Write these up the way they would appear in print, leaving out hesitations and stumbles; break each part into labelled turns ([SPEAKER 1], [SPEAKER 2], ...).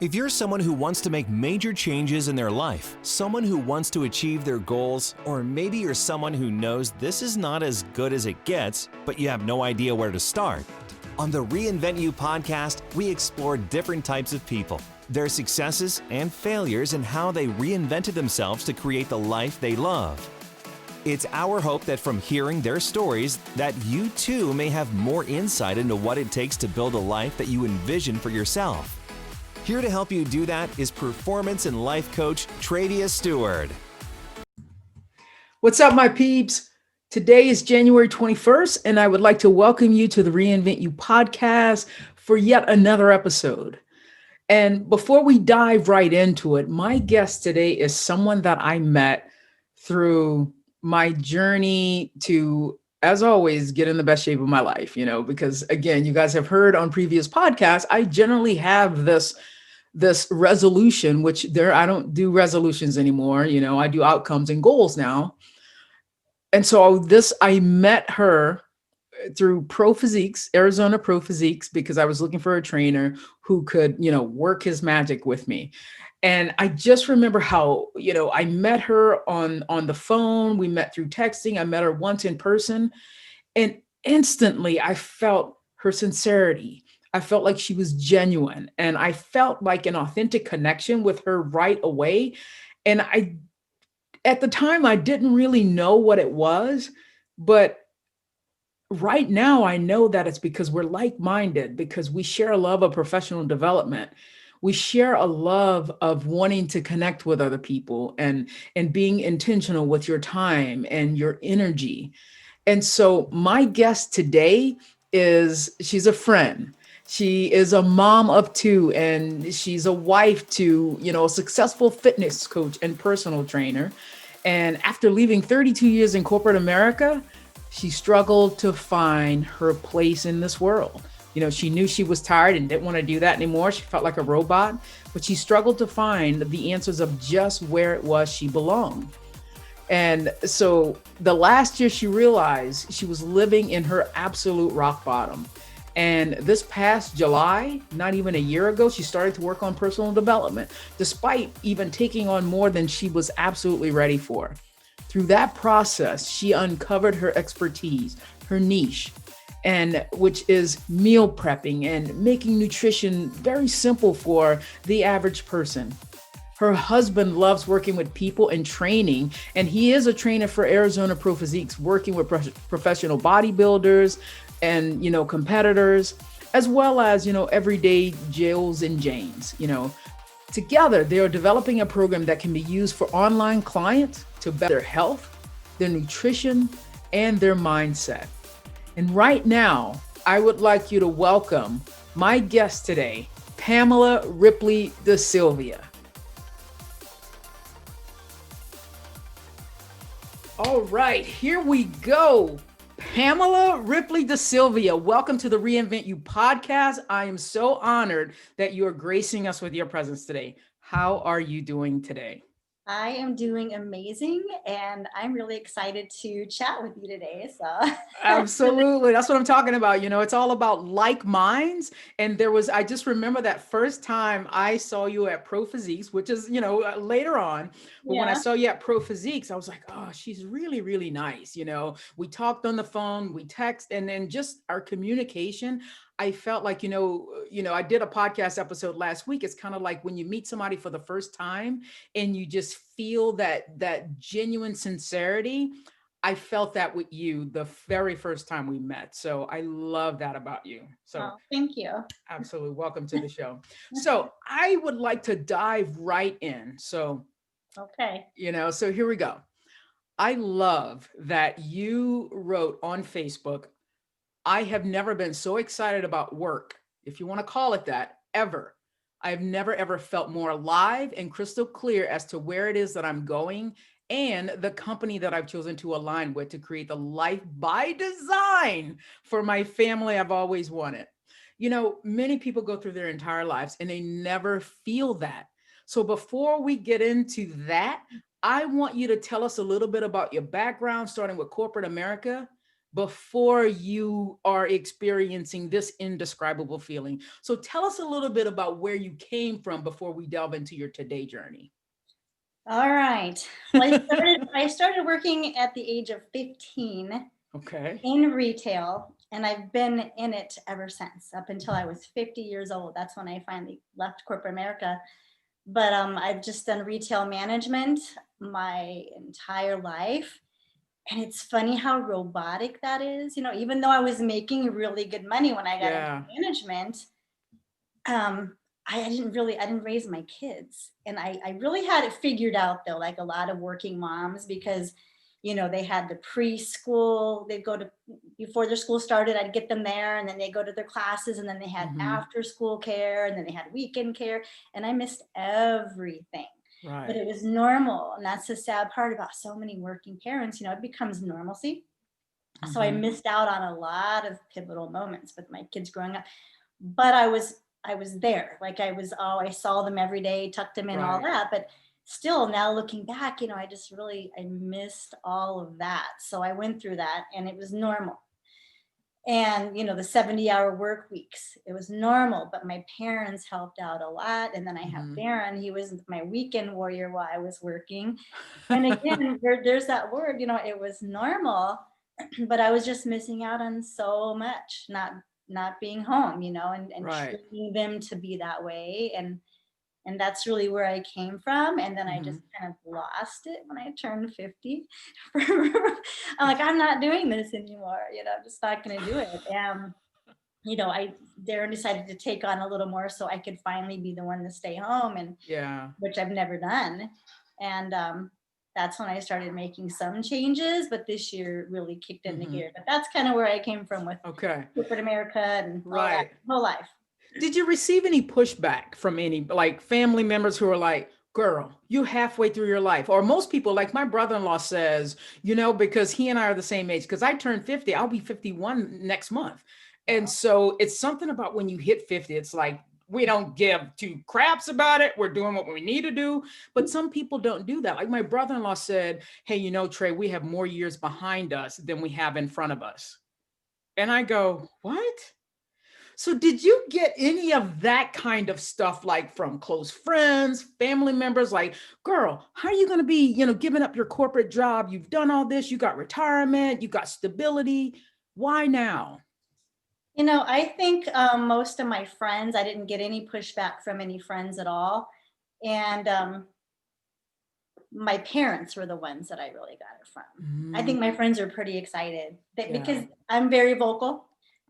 [SPEAKER 1] If you're someone who wants to make major changes in their life, someone who wants to achieve their goals, or maybe you're someone who knows this is not as good as it gets, but you have no idea where to start, on the Reinvent You podcast, we explore different types of people, their successes and failures, and how they reinvented themselves to create the life they love. It's our hope that from hearing their stories, that you too may have more insight into what it takes to build a life that you envision for yourself. Here to help you do that is performance and life coach Travia Stewart.
[SPEAKER 2] What's up, my peeps? Today is January 21st, and I would like to welcome you to the Reinvent You podcast for yet another episode. And before we dive right into it, my guest today is someone that I met through my journey to, as always, get in the best shape of my life, because again, you guys have heard on previous podcasts, I generally have this resolution, which I don't do resolutions anymore. I do outcomes and goals now. And so I met her through Pro Physiques, Arizona Pro Physiques, because I was looking for a trainer who could, work his magic with me. And I just remember how, I met her on the phone. We met through texting. I met her once in person, and instantly I felt her sincerity. I felt like she was genuine, and I felt like an authentic connection with her right away. And at the time, I didn't really know what it was, but right now I know that it's because we're like-minded, because we share a love of professional development. We share a love of wanting to connect with other people and being intentional with your time and your energy. And so my guest today she's a friend. She is a mom of two, and she's a wife to, a successful fitness coach and personal trainer. And after leaving 32 years in corporate America, she struggled to find her place in this world. She knew she was tired and didn't want to do that anymore. She felt like a robot, but she struggled to find the answers of just where it was she belonged. And so the last year she realized she was living in her absolute rock bottom. And this past July, not even a year ago, she started to work on personal development, despite even taking on more than she was absolutely ready for. Through that process, she uncovered her expertise, her niche, and which is meal prepping and making nutrition very simple for the average person. Her husband loves working with people and training, and he is a trainer for Arizona Pro Physiques, working with professional bodybuilders and, competitors, as well as, everyday Jills and Janes. Together, they are developing a program that can be used for online clients to better their health, their nutrition, and their mindset. And right now, I would like you to welcome my guest today, Pamela Ripley DeSylvia. All right, here we go. Pamela Ripley DeSylvia, welcome to the Reinvent You podcast. I am so honored that you are gracing us with your presence today. How are you doing today?
[SPEAKER 3] I am doing amazing, and I'm really excited to chat with you today. So
[SPEAKER 2] Absolutely. That's what I'm talking about. It's all about like minds. And I just remember that first time I saw you at Pro Physiques, which is, later on. But when I saw you at Pro Physiques, I was like, oh, she's really, really nice. We talked on the phone, we text, and then just our communication. I felt like, I did a podcast episode last week. It's kind of like when you meet somebody for the first time and you just feel that genuine sincerity. I felt that with you the very first time we met. So I love that about you. So
[SPEAKER 3] thank you.
[SPEAKER 2] Absolutely. Welcome to the show. So I would like to dive right in. So,
[SPEAKER 3] okay.
[SPEAKER 2] So here we go. I love that you wrote on Facebook, I have never been so excited about work, if you want to call it that, ever. I've never, ever felt more alive and crystal clear as to where it is that I'm going and the company that I've chosen to align with to create the life by design for my family I've always wanted. Many people go through their entire lives and they never feel that. So before we get into that, I want you to tell us a little bit about your background, starting with corporate America, before you are experiencing this indescribable feeling. So tell us a little bit about where you came from before we delve into your today journey.
[SPEAKER 3] All right. Well, I started working at the age of 15
[SPEAKER 2] Okay.
[SPEAKER 3] in retail, and I've been in it ever since, up until I was 50 years old. That's when I finally left corporate America. But I've just done retail management my entire life. And it's funny how robotic that is. Even though I was making really good money when I got into
[SPEAKER 2] Yeah.
[SPEAKER 3] management, I didn't raise my kids. And I really had it figured out though, like a lot of working moms, because they had the preschool, they'd go to, before their school started, I'd get them there, and then they go to their classes, and then they had after school care, and then they had weekend care, and I missed everything.
[SPEAKER 2] Right.
[SPEAKER 3] But it was normal. And that's the sad part about so many working parents, it becomes normalcy. So I missed out on a lot of pivotal moments with my kids growing up. But I was there. Like I saw them every day, tucked them in, all that. But still, now looking back, I missed all of that. So I went through that, and it was normal. And, the 70-hour work weeks, it was normal, but my parents helped out a lot. And then I have Daren, he was my weekend warrior while I was working. And again, there's that word, it was normal, but I was just missing out on so much, not being home, and treating them to be that way. And that's really where I came from. And then I just kind of lost it when I turned 50. I'm like, I'm not doing this anymore. I'm just not going to do it. Darren decided to take on a little more so I could finally be the one to stay home, and which I've never done. And that's when I started making some changes, but this year really kicked into gear. But that's kind of where I came from with corporate America and all that whole life.
[SPEAKER 2] Did you receive any pushback from any like family members who are like, girl, you halfway through your life? Or most people, like my brother-in-law says, because he and I are the same age, because I turned 50, I'll be 51 next month. And so it's something about when you hit 50, it's like, we don't give two craps about it. We're doing what we need to do. But some people don't do that. Like my brother-in-law said, hey, Trey, we have more years behind us than we have in front of us. And I go, what? So did you get any of that kind of stuff, like from close friends, family members, like, girl, how are you going to be, giving up your corporate job? You've done all this, you got retirement, you got stability. Why now?
[SPEAKER 3] I think most of my friends, I didn't get any pushback from any friends at all. And my parents were the ones that I really got it from. I think my friends are pretty excited because I'm very vocal.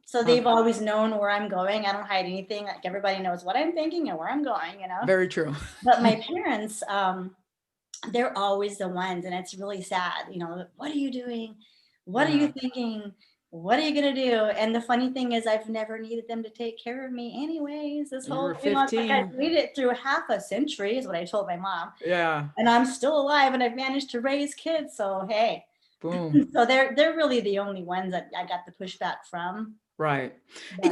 [SPEAKER 3] So they've always known where I'm going. I don't hide anything. Like everybody knows what I'm thinking and where I'm going,
[SPEAKER 2] Very true.
[SPEAKER 3] But my parents, they're always the ones, and it's really sad. What are you doing? What are you thinking? What are you going to do? And the funny thing is I've never needed them to take care of me anyways. This whole,
[SPEAKER 2] it's like
[SPEAKER 3] I made it through half a century is what I told my mom.
[SPEAKER 2] Yeah.
[SPEAKER 3] And I'm still alive, and I've managed to raise kids. So, hey.
[SPEAKER 2] Boom.
[SPEAKER 3] So they're really the only ones that I got the pushback from.
[SPEAKER 2] Right. But,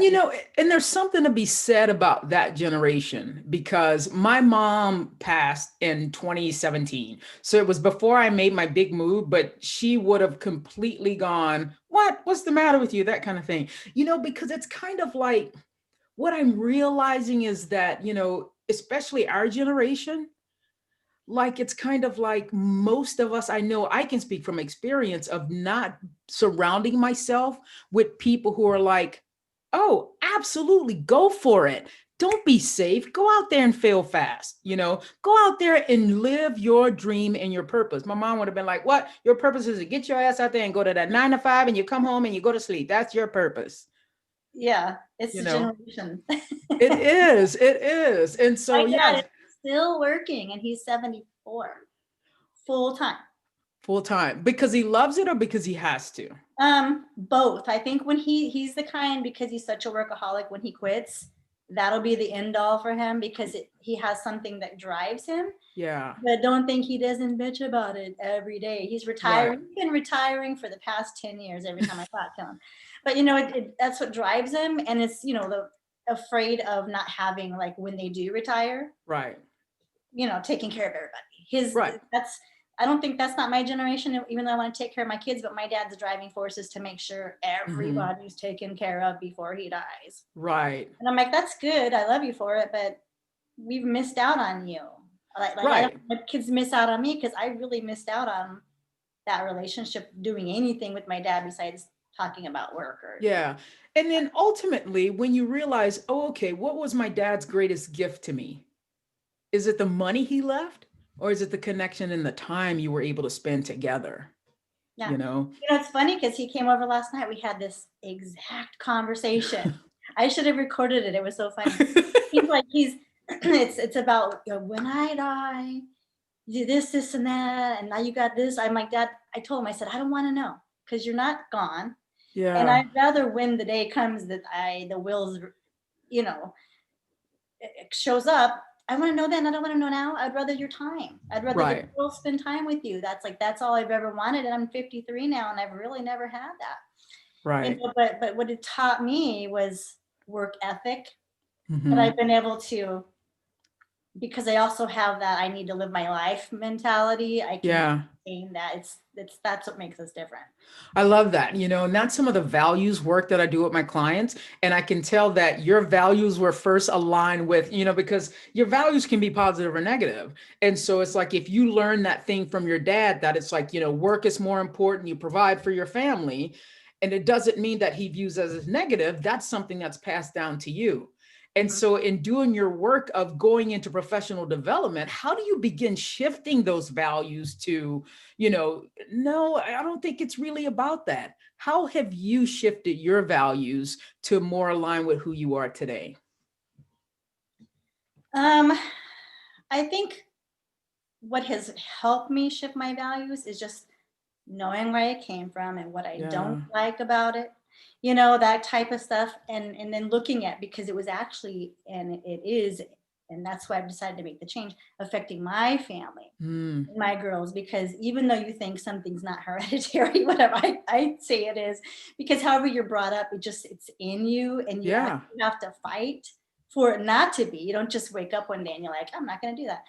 [SPEAKER 2] and there's something to be said about that generation, because my mom passed in 2017. So it was before I made my big move, but she would have completely gone, what's the matter with you? That kind of thing, because it's kind of like what I'm realizing is that, especially our generation, like it's kind of like most of us, I know I can speak from experience of not surrounding myself with people who are like, oh, absolutely, go for it. Don't be safe. Go out there and fail fast. Go out there and live your dream and your purpose. My mom would have been like, what? Your purpose is to get your ass out there and go to that 9 to 5 and you come home and you go to sleep. That's your purpose.
[SPEAKER 3] Yeah, it's the generation.
[SPEAKER 2] It is. And so,
[SPEAKER 3] still working, and he's 74 full time
[SPEAKER 2] because he loves it or because he has to?
[SPEAKER 3] Both. I think when he's the kind, because he's such a workaholic, when he quits, that'll be the end all for him, because he has something that drives him. But don't think he doesn't bitch about it every day. He's retiring. He's been retiring for the past 10 years every time I talk to him. But that's what drives him, and it's the afraid of not having, like, when they do retire, taking care of everybody. I don't think that's not my generation, even though I want to take care of my kids, but my dad's driving forces to make sure everybody's taken care of before he dies.
[SPEAKER 2] Right.
[SPEAKER 3] And I'm like, that's good. I love you for it, but we've missed out on you. Like I
[SPEAKER 2] Right.
[SPEAKER 3] don't let kids miss out on me, because I really missed out on that relationship, doing anything with my dad besides talking about work or
[SPEAKER 2] Yeah. And then ultimately, when you realize, oh, okay, what was my dad's greatest gift to me? Is it the money he left? Or is it the connection and the time you were able to spend together?
[SPEAKER 3] yeah.
[SPEAKER 2] You know?
[SPEAKER 3] It's funny because he came over last night. We had this exact conversation. I should have recorded it. It was so funny. It's about, when I die, you do this, and that, and now you got this. I'm like, Dad, I told him, I said, I don't want to know, because you're not gone.
[SPEAKER 2] Yeah.
[SPEAKER 3] And I'd rather when the day comes that the wills, it shows up, I want to know then. I don't want to know now. I'd rather your time. I'd rather
[SPEAKER 2] Right.
[SPEAKER 3] the girls spend time with you. That's all I've ever wanted. And I'm 53 now, and I've really never had that.
[SPEAKER 2] Right.
[SPEAKER 3] But what it taught me was work ethic.
[SPEAKER 2] Mhm.
[SPEAKER 3] That I've been able to, because I also have that I need to live my life mentality. I can maintain that. That's what makes us different.
[SPEAKER 2] I love that, and that's some of the values work that I do with my clients. And I can tell that your values were first aligned with, because your values can be positive or negative. And so it's like, if you learn that thing from your dad, that it's like, work is more important, you provide for your family. And it doesn't mean that he views as negative. That's something that's passed down to you. And so in doing your work of going into professional development, how do you begin shifting those values to, no, I don't think it's really about that. How have you shifted your values to more align with who you are today?
[SPEAKER 3] I think what has helped me shift my values is just knowing where I came from and what I don't like about it, that type of stuff. And then looking at, because it was actually, and it is, and that's why I've decided to make the change, affecting my family, my girls, because even though you think something's not hereditary, whatever, I say it is, because however you're brought up, it's in you, and you have to fight for it not to be. You don't just wake up one day and you're like, I'm not going to do that,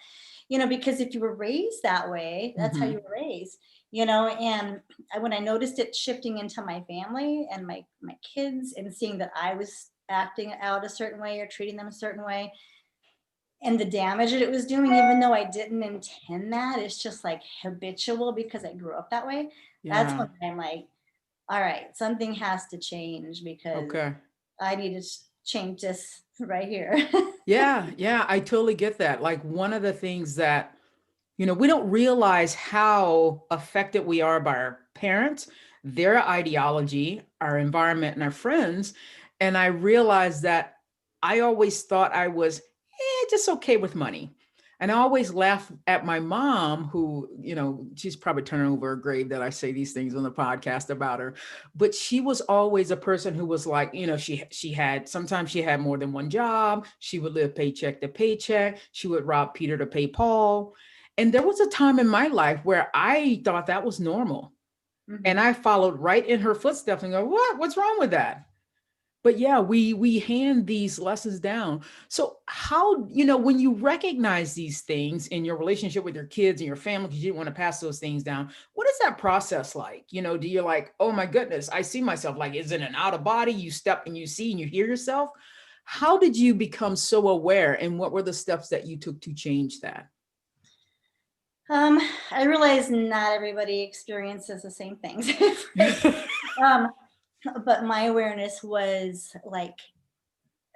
[SPEAKER 3] because if you were raised that way, that's how you were raised. And when I noticed it shifting into my family and my kids, and seeing that I was acting out a certain way or treating them a certain way, and the damage that it was doing, even though I didn't intend that, it's just like habitual because I grew up that way. That's when I'm like, all right, something has to change, because I need to change this right here.
[SPEAKER 2] Yeah, I totally get that. Like, one of the things that we don't realize how affected we are by our parents, their ideology, our environment, and our friends. And I realized that I always thought I was just okay with money. And I always laugh at my mom, who, she's probably turning over her grave that I say these things on the podcast about her. But she was always a person who was like, sometimes she had more than one job. She would live paycheck to paycheck. She would rob Peter to pay Paul. And there was a time in my life where I thought that was normal. And I followed right in her footsteps and go, what's wrong with that? But yeah, we hand these lessons down. So how, when you recognize these things in your relationship with your kids and your family, because you didn't want to pass those things down, what is that process like? Do you like, oh my goodness, I see myself, like, is it an out of body? You step and you see and you hear yourself. How did you become so aware, and what were the steps that you took to change that?
[SPEAKER 3] I realize not everybody experiences the same things. But my awareness was like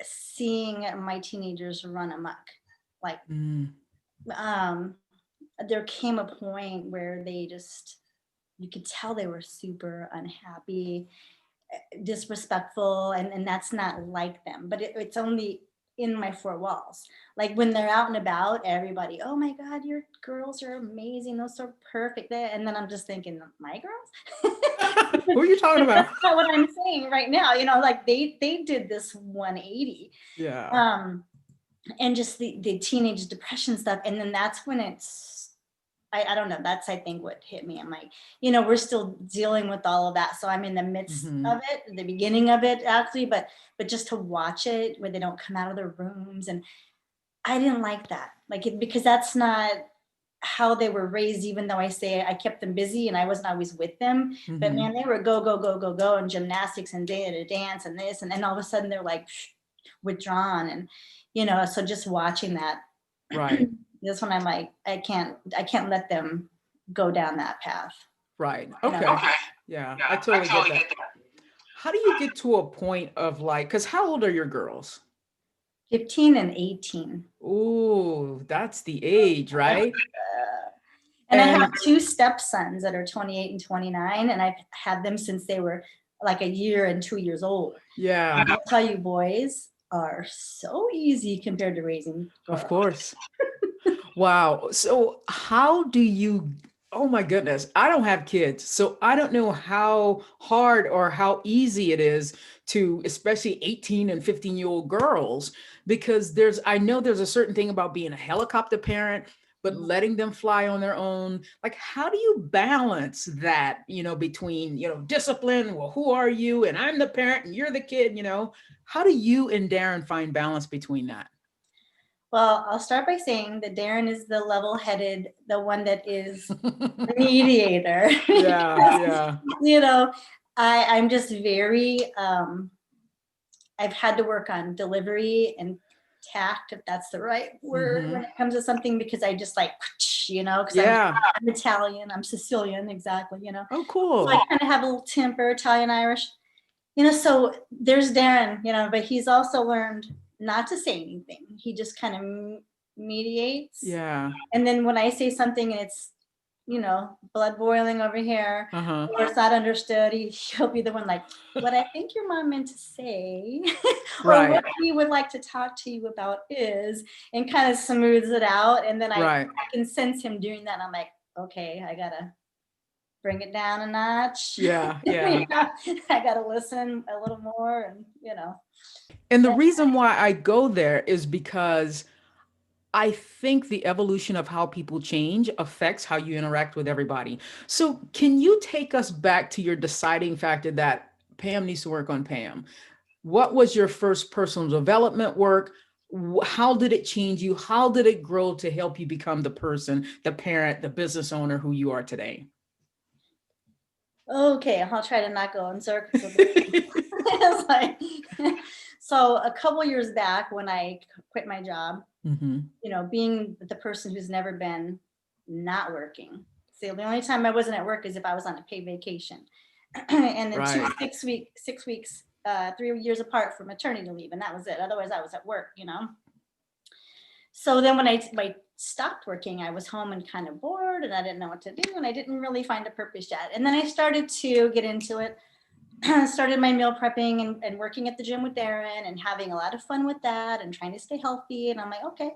[SPEAKER 3] seeing my teenagers run amok. Like, there came a point where you could tell they were super unhappy, disrespectful, and that's not like them. But it's only in my four walls. Like, when they're out and about, everybody, oh my God, your girls are amazing, those are perfect. And then I'm just thinking, my girls?
[SPEAKER 2] Who are you talking about?
[SPEAKER 3] That's not what I'm saying right now. Like they did this 180. And just the teenage depression stuff. And then that's when I don't know, that's, I think, what hit me. I'm like, we're still dealing with all of that. So I'm in the midst of it, the beginning of it, actually, but just to watch it where they don't come out of their rooms. And I didn't like that, because that's not how they were raised, even though I say I kept them busy and I wasn't always with them, but man, they were go, go, go, go, go, and gymnastics and dance and this, and then all of a sudden they're like withdrawn, and so just watching that,
[SPEAKER 2] right.
[SPEAKER 3] this one I'm like, I can't let them go down that path.
[SPEAKER 2] Right. Okay. Yeah, I totally get that. How do you get to a point of like, because how old are your girls?
[SPEAKER 3] 15 and 18.
[SPEAKER 2] Ooh, that's the age, right?
[SPEAKER 3] And I have 2 stepsons that are 28 and 29, and I've had them since they were like a year and 2 years old.
[SPEAKER 2] Yeah.
[SPEAKER 3] And I'll tell you, boys are so easy compared to raising girls.
[SPEAKER 2] Of course. Wow. So how do you, oh my goodness, I don't have kids, so I don't know how hard or how easy it is to, especially 18 and 15-year-old girls, because I know there's a certain thing about being a helicopter parent, but letting them fly on their own. Like, how do you balance that, between, discipline, well, who are you? And I'm the parent and you're the kid, how do you and Daren find balance between that?
[SPEAKER 3] Well, I'll start by saying that Daren is the level-headed, the one that is the mediator.
[SPEAKER 2] Yeah.
[SPEAKER 3] I'm just very, I've had to work on delivery and tact, if that's the right word, when it comes to something, because I just like, because I'm Italian, I'm Sicilian, exactly,
[SPEAKER 2] Oh, cool.
[SPEAKER 3] So I kind of have a little temper, Italian, Irish, so there's Daren, but he's also learned not to say anything. He just kind of mediates.
[SPEAKER 2] Yeah.
[SPEAKER 3] And then when I say something and it's, blood boiling over here, or it's not understood, he'll be the one like, what I think your mom meant to say, or what he would like to talk to you about is, and kind of smooths it out. And then I can sense him doing that. And I'm like, okay, I gotta bring it down a notch.
[SPEAKER 2] Yeah.
[SPEAKER 3] I gotta listen a little more, and
[SPEAKER 2] And the reason why I go there is because I think the evolution of how people change affects how you interact with everybody. So can you take us back to your deciding factor that Pam needs to work on Pam? What was your first personal development work? How did it change you? How did it grow to help you become the person, the parent, the business owner who you are today?
[SPEAKER 3] Okay, I'll try to not go in circles. So a couple years back when I quit my job, being the person who's never been not working. So the only time I wasn't at work is if I was on a paid vacation. And then 6 weeks, 3 years apart for maternity leave. And that was it. Otherwise I was at work, So then when I stopped working, I was home and kind of bored, and I didn't know what to do, and I didn't really find a purpose yet. And then I started to get into it, started my meal prepping and working at the gym with Daren and having a lot of fun with that and trying to stay healthy. And I'm like, okay,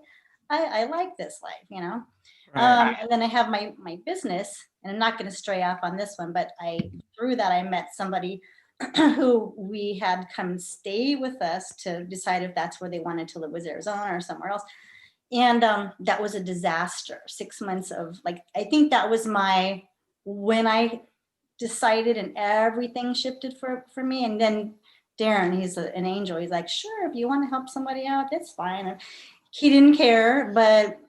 [SPEAKER 3] I like this life, And then I have my business, and I'm not going to stray off on this one, but through that, I met somebody who we had come stay with us to decide if that's where they wanted to live, was Arizona or somewhere else. And that was a disaster. 6 months of I think that was when I decided and everything shifted for me. And then Daren, he's an angel. He's like, sure, if you want to help somebody out, that's fine. And he didn't care, but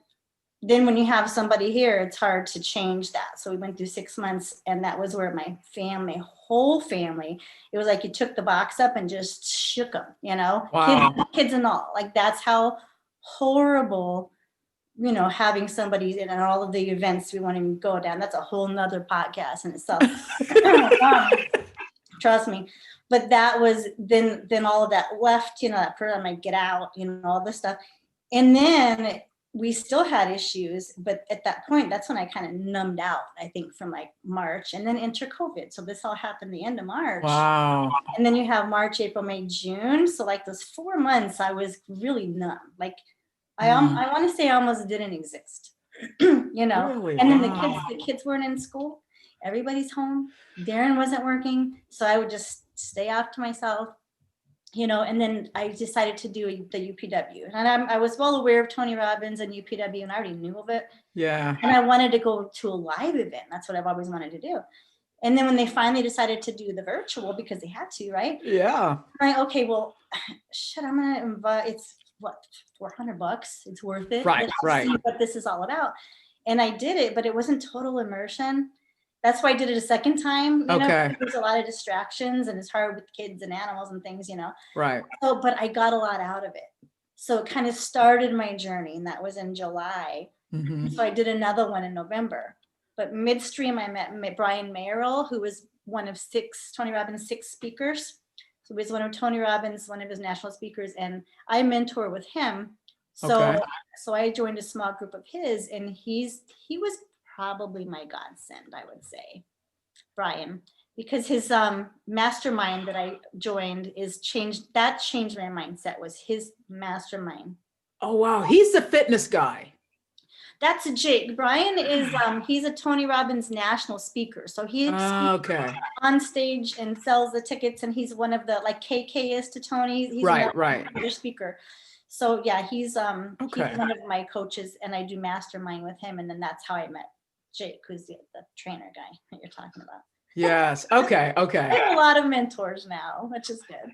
[SPEAKER 3] then when you have somebody here, it's hard to change that. So we went through 6 months, and that was where my whole family, it was like you took the box up and just shook them,
[SPEAKER 2] Wow.
[SPEAKER 3] kids and all. That's how horrible, having somebody in all of the events we want to go down. That's a whole nother podcast in itself. Trust me. But that was then all of that left, that person might get out, all this stuff. And then we still had issues, but at that point, that's when I kind of numbed out, I think, from March, and then enter COVID. So this all happened the end of March.
[SPEAKER 2] Wow.
[SPEAKER 3] And then you have March, April, May, June. So those 4 months, I was really numb. I want to say I almost didn't exist,
[SPEAKER 2] Really?
[SPEAKER 3] And then the kids weren't in school. Everybody's home. Daren wasn't working. So I would just stay off to myself. And then I decided to do the UPW. And I was well aware of Tony Robbins and UPW, and I already knew of it.
[SPEAKER 2] Yeah.
[SPEAKER 3] And I wanted to go to a live event. That's what I've always wanted to do. And then when they finally decided to do the virtual, because they had to, right?
[SPEAKER 2] Yeah.
[SPEAKER 3] Okay, well, I'm going to invite, it's what, $400? It's worth it.
[SPEAKER 2] Right.
[SPEAKER 3] See what this is all about. And I did it, but it wasn't total immersion. That's why I did it a second time. You know, there's a lot of distractions and it's hard with kids and animals and things, you know.
[SPEAKER 2] Right.
[SPEAKER 3] So, but I got a lot out of it. So it kind of started my journey, and that was in July.
[SPEAKER 2] Mm-hmm.
[SPEAKER 3] So I did another one in November. But midstream, I met Brian Mayerl, who was one of Tony Robbins' 6 speakers. So he was one of Tony Robbins, one of his national speakers, and I mentor with him. So, so I joined a small group of his, and he was probably my godsend, I would say, Brian, because his mastermind that I joined changed my mindset. Was his mastermind.
[SPEAKER 2] Oh wow, he's the fitness guy.
[SPEAKER 3] That's Jake. Brian is he's a Tony Robbins national speaker. So he's on stage and sells the tickets, and he's one of the, like KK is to Tony. He's another speaker. So yeah, he's one of my coaches, and I do mastermind with him. And then that's how I met Jake, who's the trainer guy that you're talking about.
[SPEAKER 2] Yes. Okay.
[SPEAKER 3] I have a lot of mentors now, which is good.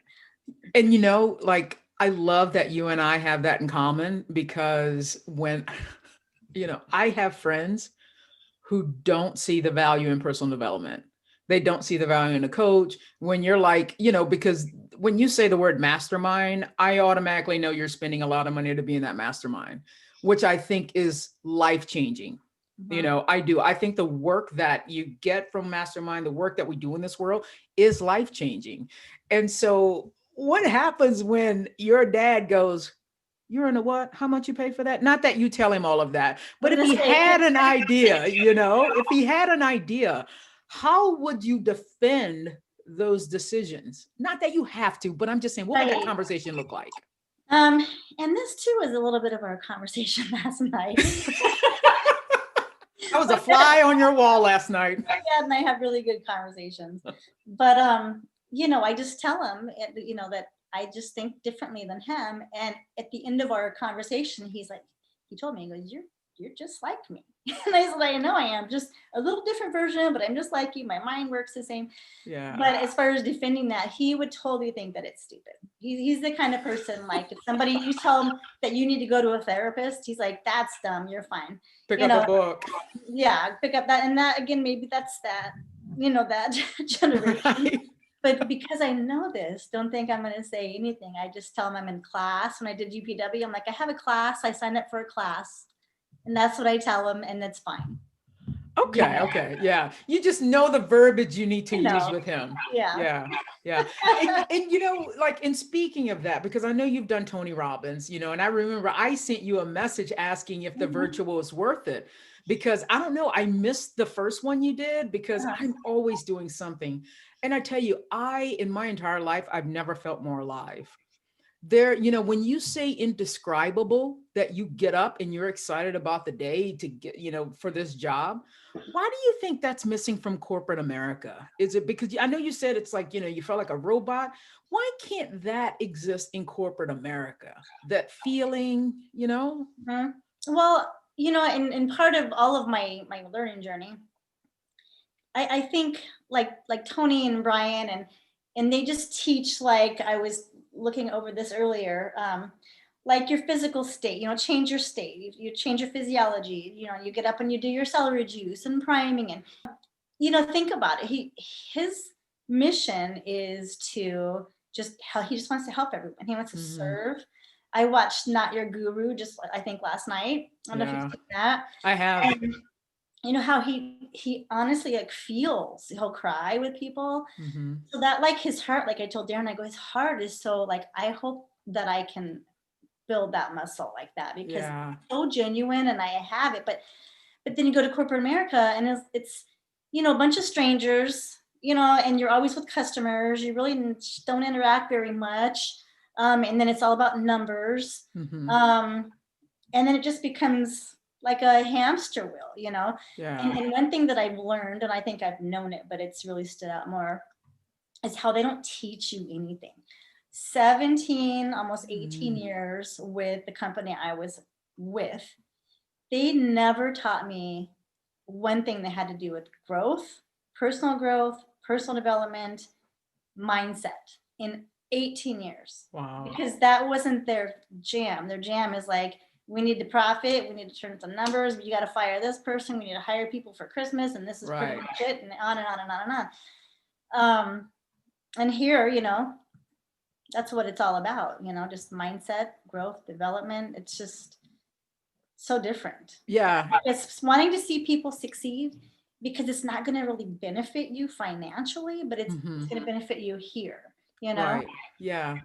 [SPEAKER 2] And you know, like, I love that you and I have that in common, because when, you know, I have friends who don't see the value in personal development. They don't see the value in a coach. When you're like, you know, because when you say the word mastermind, I automatically know you're spending a lot of money to be in that mastermind, which I think is life-changing. Mm-hmm. You know, I do. I think the work that you get from mastermind, the work that we do in this world, is life-changing. And so what happens when your dad goes, "You're in a what? How much you pay for that?" Not that you tell him all of that, but if he had an idea, you know, if he had an idea, how would you defend those decisions? Not that you have to, but I'm just saying, what would that conversation look like?
[SPEAKER 3] And this too was a little bit of our conversation last night.
[SPEAKER 2] I was a fly on your wall last night.
[SPEAKER 3] My dad and I have really good conversations, but you know, I just tell him, you know, that I just think differently than him. And at the end of our conversation, he told me, he goes, you're just like me. And I said, I know I am, just a little different version, but I'm just like you. My mind works the same.
[SPEAKER 2] Yeah.
[SPEAKER 3] But as far as defending that, he would totally think that it's stupid. He's the kind of person, like, if somebody, you tell him that you need to go to a therapist, he's like, that's dumb. You're fine.
[SPEAKER 2] Pick up a book.
[SPEAKER 3] Yeah. Pick up that. And that, again, maybe that's that, you know, that generation. Right. But because I know this, don't think I'm going to say anything. I just tell them I'm in class. When I did UPW, I'm like, I have a class. I signed up for a class. And that's what I tell them. And that's fine.
[SPEAKER 2] Okay. Yeah. You just know the verbiage you need to use with him.
[SPEAKER 3] Yeah.
[SPEAKER 2] And you know, like, in speaking of that, because I know you've done Tony Robbins, you know, and I remember I sent you a message asking if the virtual is worth it. Because I don't know, I missed the first one you did, because I'm always doing something. And I tell you, in my entire life, I've never felt more alive. There, you know, when you say indescribable, that you get up and you're excited about the day to get, you know, for this job, why do you think that's missing from corporate America? Is it because, I know you said it's like, you know, you felt like a robot. Why can't that exist in corporate America? That feeling, you know?
[SPEAKER 3] Mm-hmm. Well, you know, in part of all of my learning journey, I think like Tony and Brian and they just teach, like I was looking over this earlier, like your physical state, you know, change your state, you change your physiology, you know, you get up and you do your celery juice and priming, and, you know, think about it. His mission is to he just wants to help everyone. He wants to serve. I watched Not Your Guru I think last night. I don't know if you've seen that. I have. And, you know how he honestly, like, he'll cry with people. Mm-hmm. So that, like, his heart, like I told Daren, I go, his heart is so, like, I hope that I can build that muscle like that, because it's so genuine, and I have it. But then you go to corporate America, and it's you know, a bunch of strangers, you know, and you're always with customers. You really don't interact very much. And then it's all about numbers. Mm-hmm. And then it just becomes like a hamster wheel, you know? Yeah. And one thing that I've learned, and I think I've known it, but it's really stood out more, is how they don't teach you anything. 17, almost 18 years with the company I was with, they never taught me one thing that had to do with growth, personal development, mindset in 18 years. Wow. Because that wasn't their jam. Their jam is like, we need to profit, we need to turn some numbers, you got to fire this person, we need to hire people for Christmas, and this is pretty much it, and on and on and on and on. And here, you know, that's what it's all about, you know, just mindset, growth, development. It's just so different.
[SPEAKER 2] Yeah.
[SPEAKER 3] It's wanting to see people succeed, because it's not going to really benefit you financially, but it's going to benefit you here, you know?
[SPEAKER 2] Right. Yeah.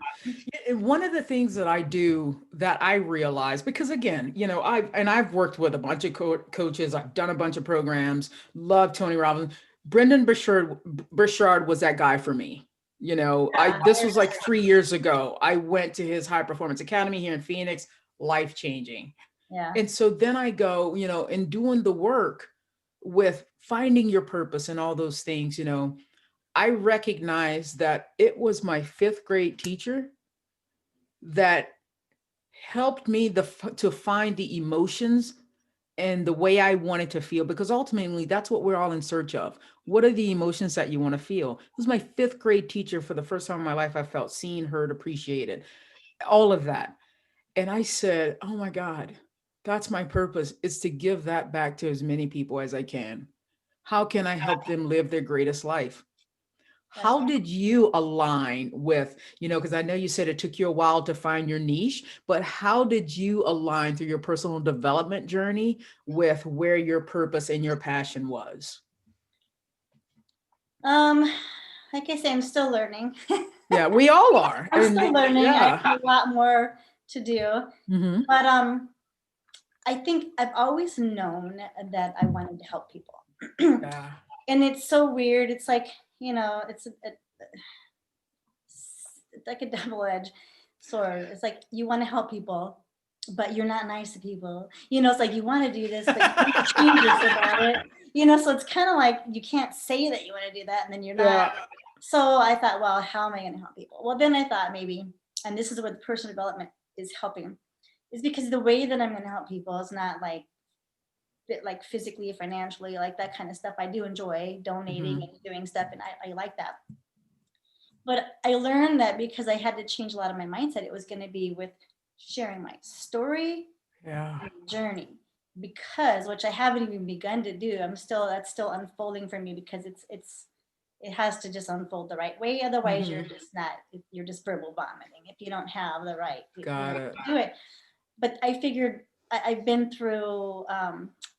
[SPEAKER 2] One of the things that I do that I realize, because again, you know, I've worked with a bunch of coaches, I've done a bunch of programs, love Tony Robbins. Brendan Burchard was that guy for me. You know, this was like 3 years ago. I went to his high performance academy here in Phoenix, life changing.
[SPEAKER 3] Yeah.
[SPEAKER 2] And so then I go, you know, and doing the work with finding your purpose and all those things, you know, I recognize that it was my 5th grade teacher that helped me to find the emotions and the way I wanted to feel, because ultimately that's what we're all in search of. What are the emotions that you want to feel? It was my 5th grade teacher. For the first time in my life, I felt seen, heard, appreciated, all of that. And I said, oh my God, that's my purpose. It's to give that back to as many people as I can. How can I help them live their greatest life? How did you align with, you know, because I know you said it took you a while to find your niche, but how did you align through your personal development journey with where your purpose and your passion was?
[SPEAKER 3] Like I say, I'm still learning.
[SPEAKER 2] Yeah, we all are.
[SPEAKER 3] I'm still learning.
[SPEAKER 2] Yeah.
[SPEAKER 3] I have a lot more to do. But I think I've always known that I wanted to help people.
[SPEAKER 2] Yeah.
[SPEAKER 3] And it's so weird. It's like, you know, it's like a double-edged sword. It's like you want to help people, but you're not nice to people. You know, it's like you want to do this, but you can't change this about it. You know, so it's kind of like you can't say that you want to do that, and then you're not.
[SPEAKER 2] Yeah.
[SPEAKER 3] So I thought, well, how am I going to help people? Well, then I thought maybe, and this is where the personal development is helping, is because the way that I'm going to help people is not like physically, financially, like that kind of stuff. I do enjoy donating and doing stuff, and I like that. But I learned that because I had to change a lot of my mindset, it was going to be with sharing my story, and journey, because, which I haven't even begun to do. That's still unfolding for me, because it has to just unfold the right way. Otherwise, you're just verbal vomiting if you don't have the right to do it. But I figured I've been through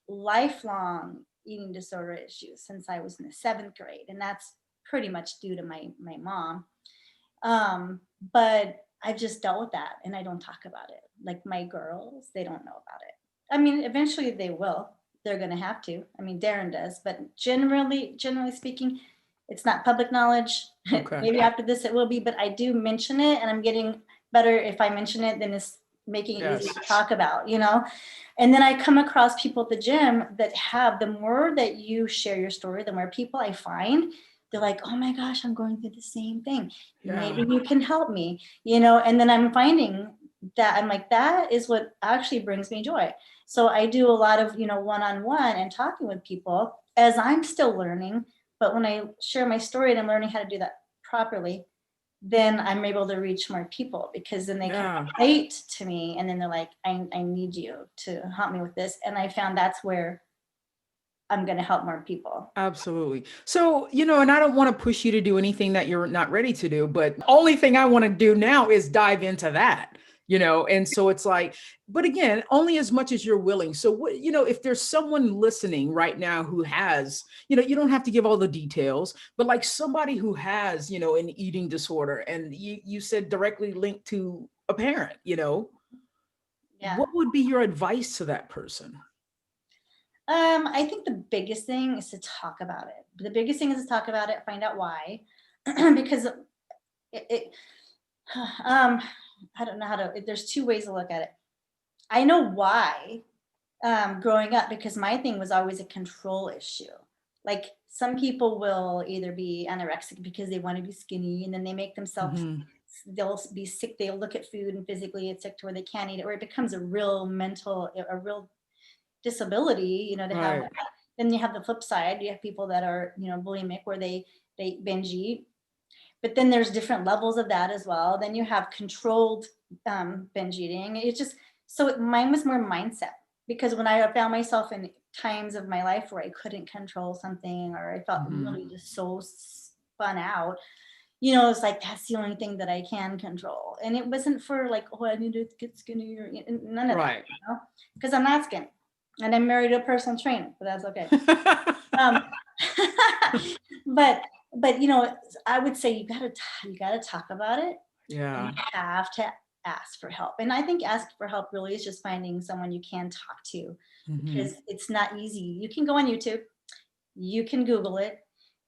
[SPEAKER 3] lifelong eating disorder issues since I was in the 7th grade, and that's pretty much due to my mom. But I've just dealt with that, and I don't talk about it. Like my girls, they don't know about it. I mean, eventually they will. They're going to have to. I mean, Daren does, but generally speaking, it's not public knowledge. Okay. Maybe after this it will be, but I do mention it, and I'm getting better if I mention it than it's making it easy to talk about, you know? And then I come across people at the gym that have, the more that you share your story, the more people I find, they're like, oh my gosh, I'm going through the same thing. Maybe you can help me, you know? And then I'm finding that I'm like, that is what actually brings me joy. So I do a lot of, you know, one-on-one and talking with people as I'm still learning. But when I share my story and I'm learning how to do that properly, then I'm able to reach more people, because then they can relate to me, and then they're like, I need you to help me with this. And I found that's where I'm going to help more people.
[SPEAKER 2] Absolutely. So, you know, and I don't want to push you to do anything that you're not ready to do, but the only thing I want to do now is dive into that, you know? And so it's like, but again, only as much as you're willing. So what, you know, if there's someone listening right now who has, you know, you don't have to give all the details, but like somebody who has, you know, an eating disorder, and you said directly linked to a parent, you know, what would be your advice to that person?
[SPEAKER 3] I think the biggest thing is to talk about it. The biggest thing is to talk about it, find out why, because I don't know how to, there's 2 ways to look at it. I know why growing up, because my thing was always a control issue. Like some people will either be anorexic because they want to be skinny, and then they make themselves, they'll be sick. They'll look at food and physically it's sick to where they can't eat it, or it becomes a real disability, you know, to have that. Then you have the flip side. You have people that are, you know, bulimic, where they binge eat. But then there's different levels of that as well. Then you have controlled binge eating. It's just, So mine was more mindset, because when I found myself in times of my life where I couldn't control something, or I felt really just so spun out, it's like, that's the only thing that I can control. And it wasn't for like, oh, I need to get skinny, or none of that, because I'm not skinny, and I'm married to a personal trainer, but that's okay. But I would say you gotta talk about it.
[SPEAKER 2] Yeah.
[SPEAKER 3] You have to ask for help. And I think ask for help really is just finding someone you can talk to, because it's not easy. You can go on YouTube, you can Google it,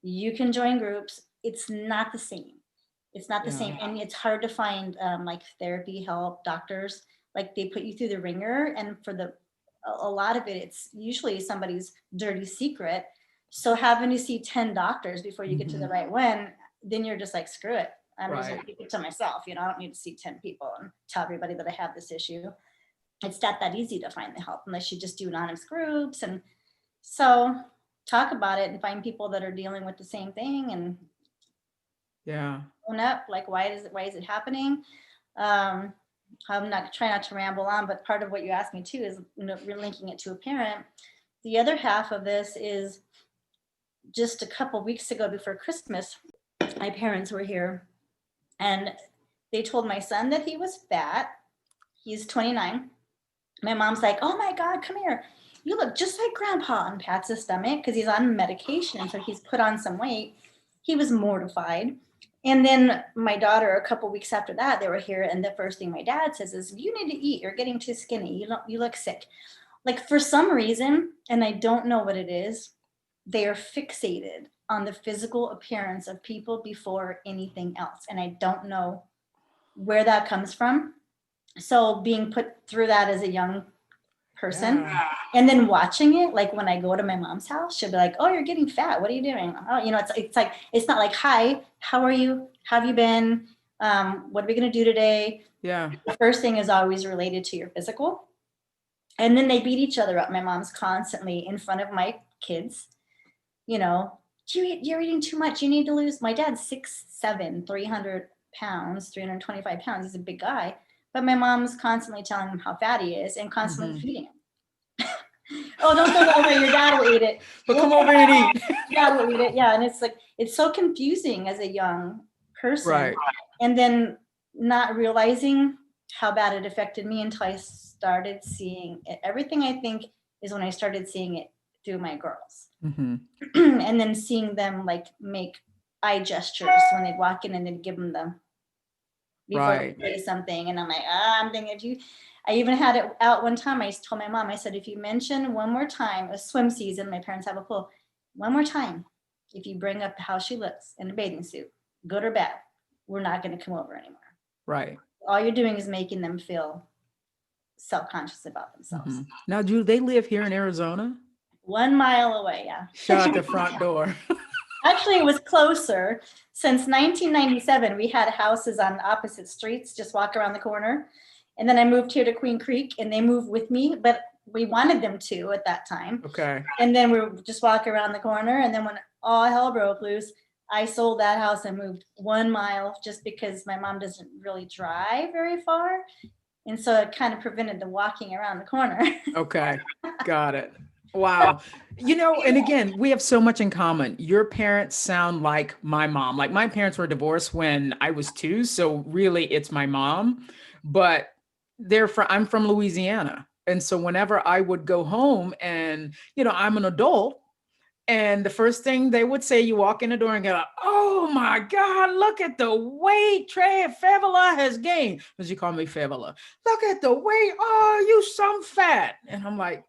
[SPEAKER 3] you can join groups. It's not the same. It's not the same. And it's hard to find like therapy help, doctors, like they put you through the ringer. And for a lot of it, it's usually somebody's dirty secret. So having to see 10 doctors before you get to the right one, then you're just like, screw it. I'm just going to keep it to myself. I don't need to see 10 people and tell everybody that I have this issue. It's not that easy to find the help unless you just do anonymous groups. And so talk about it and find people that are dealing with the same thing, and own up, like, why is it happening? I'm not trying not to ramble on, but part of what you asked me too is relinking it to a parent. The other half of this is just a couple weeks ago before Christmas, my parents were here, and they told my son that he was fat. He's 29. My mom's like, oh my God, come here. You look just like grandpa, and pats his stomach because he's on medication. So he's put on some weight. He was mortified. And then my daughter, a couple weeks after that, they were here. And the first thing my dad says is, you need to eat. You're getting too skinny. You look sick. Like, for some reason, and I don't know what it is, they are fixated on the physical appearance of people before anything else. And I don't know where that comes from. So being put through that as a young person, and then watching it, like when I go to my mom's house, she'll be like, oh, you're getting fat. What are you doing? Oh, it's like, it's not like, hi, how are you? How have you been? What are we going to do today? The first thing is always related to your physical. And then they beat each other up. My mom's constantly in front of my kids, you're eating too much. You need to lose. My dad's 6'7", 300 pounds, 325 pounds. He's a big guy. But my mom's constantly telling him how fat he is and constantly feeding him. Oh, don't go over. Your dad will eat it.
[SPEAKER 2] But come over and eat.
[SPEAKER 3] Dad will eat it. Yeah. And it's like, it's so confusing as a young person.
[SPEAKER 2] Right.
[SPEAKER 3] And then not realizing how bad it affected me until I started seeing it. Everything, I think, is when I started seeing it through my girls. And then seeing them like make eye gestures when they walk in, and then give them the before they say something. And I'm like, I'm thinking, I even had it out one time. I told my mom, I said, if you mention one more time, it was swim season, my parents have a pool, one more time, if you bring up how she looks in a bathing suit, good or bad, we're not going to come over anymore.
[SPEAKER 2] Right.
[SPEAKER 3] All you're doing is making them feel self-conscious about themselves.
[SPEAKER 2] Now, do they live here in Arizona?
[SPEAKER 3] 1 mile away. Yeah.
[SPEAKER 2] Shut at the front door.
[SPEAKER 3] Actually, it was closer. Since 1997, we had houses on opposite streets, just walk around the corner. And then I moved here to Queen Creek, and they moved with me, but we wanted them to at that time.
[SPEAKER 2] Okay.
[SPEAKER 3] And then we would just walk around the corner. And then when all hell broke loose, I sold that house and moved 1 mile, just because my mom doesn't really drive very far. And so it kind of prevented the walking around the corner.
[SPEAKER 2] Okay. Got it. Wow. And again, we have so much in common. Your parents sound like my mom. Like, my parents were divorced when I was 2. So really it's my mom, but I'm from Louisiana. And so whenever I would go home and, I'm an adult, and the first thing they would say, you walk in the door and go, oh my God, look at the weight Trey Fevela has gained. Because you call me Fevela. Look at the weight. Oh, you some fat. And I'm like,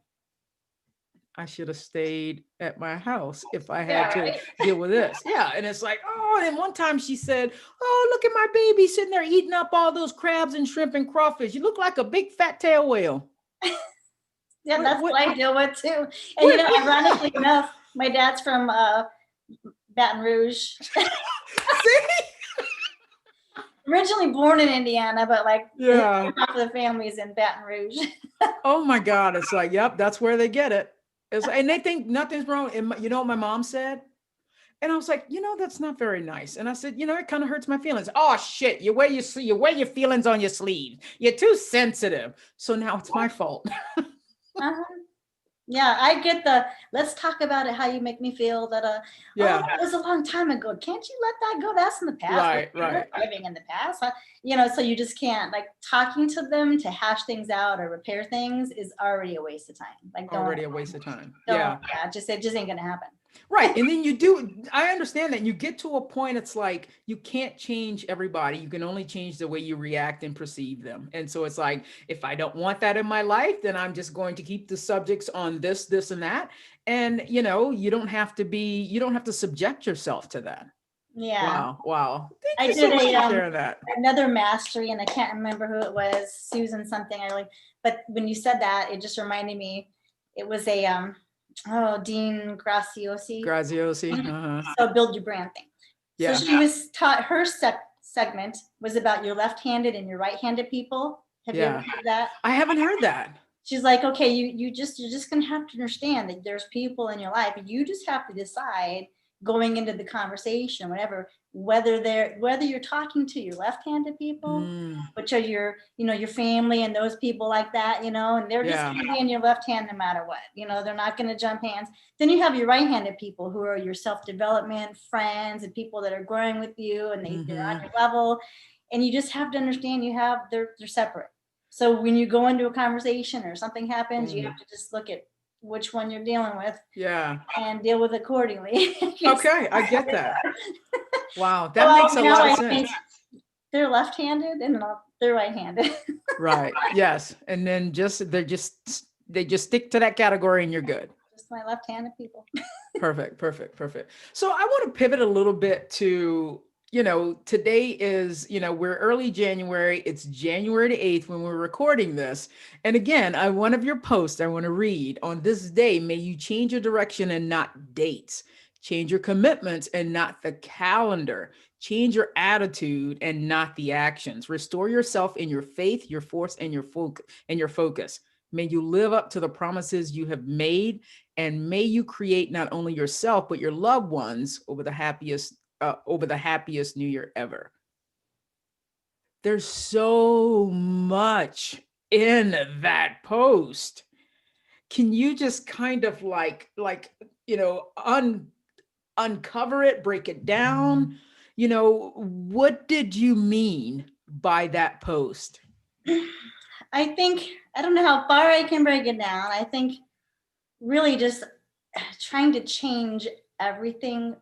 [SPEAKER 2] I should have stayed at my house if I had to deal with this. Yeah. And it's like, oh, and one time she said, oh, look at my baby sitting there eating up all those crabs and shrimp and crawfish. You look like a big fat tail whale.
[SPEAKER 3] That's what I deal with too. And ironically enough, my dad's from Baton Rouge. See? Originally born in Indiana, but half of the family is in Baton Rouge.
[SPEAKER 2] Oh my God. It's like, yep, that's where they get it. And they think nothing's wrong. And you know what my mom said? And I was like, that's not very nice. And I said, it kind of hurts my feelings. Oh shit, you wear your feelings on your sleeve. You're too sensitive. So now it's my fault.
[SPEAKER 3] Uh-huh. Yeah, I get let's talk about it, how you make me feel, that
[SPEAKER 2] Yeah.
[SPEAKER 3] that was a long time ago. Can't you let that go? That's in the past.
[SPEAKER 2] Right.
[SPEAKER 3] Living in the past. So you just can't, like, talking to them to hash things out or repair things is already a waste of time. Like,
[SPEAKER 2] Already a waste of time.
[SPEAKER 3] Yeah, it just ain't gonna happen.
[SPEAKER 2] Right. And then I understand that you get to a point, it's like, you can't change everybody. You can only change the way you react and perceive them. And so it's like, if I don't want that in my life, then I'm just going to keep the subjects on this, and that. And, you don't have to subject yourself to that.
[SPEAKER 3] Yeah.
[SPEAKER 2] Wow.
[SPEAKER 3] I
[SPEAKER 2] Thank you so
[SPEAKER 3] did
[SPEAKER 2] much for sharing that.
[SPEAKER 3] another mastery, and I can't remember who it was, Susan something. But when you said that, it just reminded me, it was a Dean Graziosi. So build your brand thing.
[SPEAKER 2] Yeah.
[SPEAKER 3] So she was taught, her segment was about your left-handed and your right-handed people. Have you ever heard that?
[SPEAKER 2] I haven't heard that.
[SPEAKER 3] She's like, okay, you're just gonna have to understand that there's people in your life. You just have to decide, going into the conversation, whatever, whether you're talking to your left-handed people, which are your family and those people like that, and they're just gonna be in your left hand no matter what. They're not gonna jump hands. Then you have your right-handed people, who are your self-development friends and people that are growing with you, and they're on your level. And you just have to understand they're separate. So when you go into a conversation or something happens, you have to just look at which one you're dealing with.
[SPEAKER 2] Yeah.
[SPEAKER 3] And deal with accordingly.
[SPEAKER 2] Okay, I get that. Wow, that makes a lot of sense.
[SPEAKER 3] They're left-handed and they're right-handed.
[SPEAKER 2] Right. Yes. And then they just stick to that category and you're good.
[SPEAKER 3] Just my left-handed people.
[SPEAKER 2] Perfect. So I want to pivot a little bit to, today is, we're early January. It's January the 8th when we're recording this. And again, one of your posts I want to read: on this day, may you change your direction and not dates. Change your commitments and not the calendar. Change your attitude and not the actions. Restore yourself in your faith, your force, and your focus. May you live up to the promises you have made, and may you create not only yourself, but your loved ones over the happiest New Year ever. There's so much in that post. Can you just kind of uncover it, break it down? What did you mean by that post?
[SPEAKER 3] I don't know how far I can break it down. I think really just trying to change everything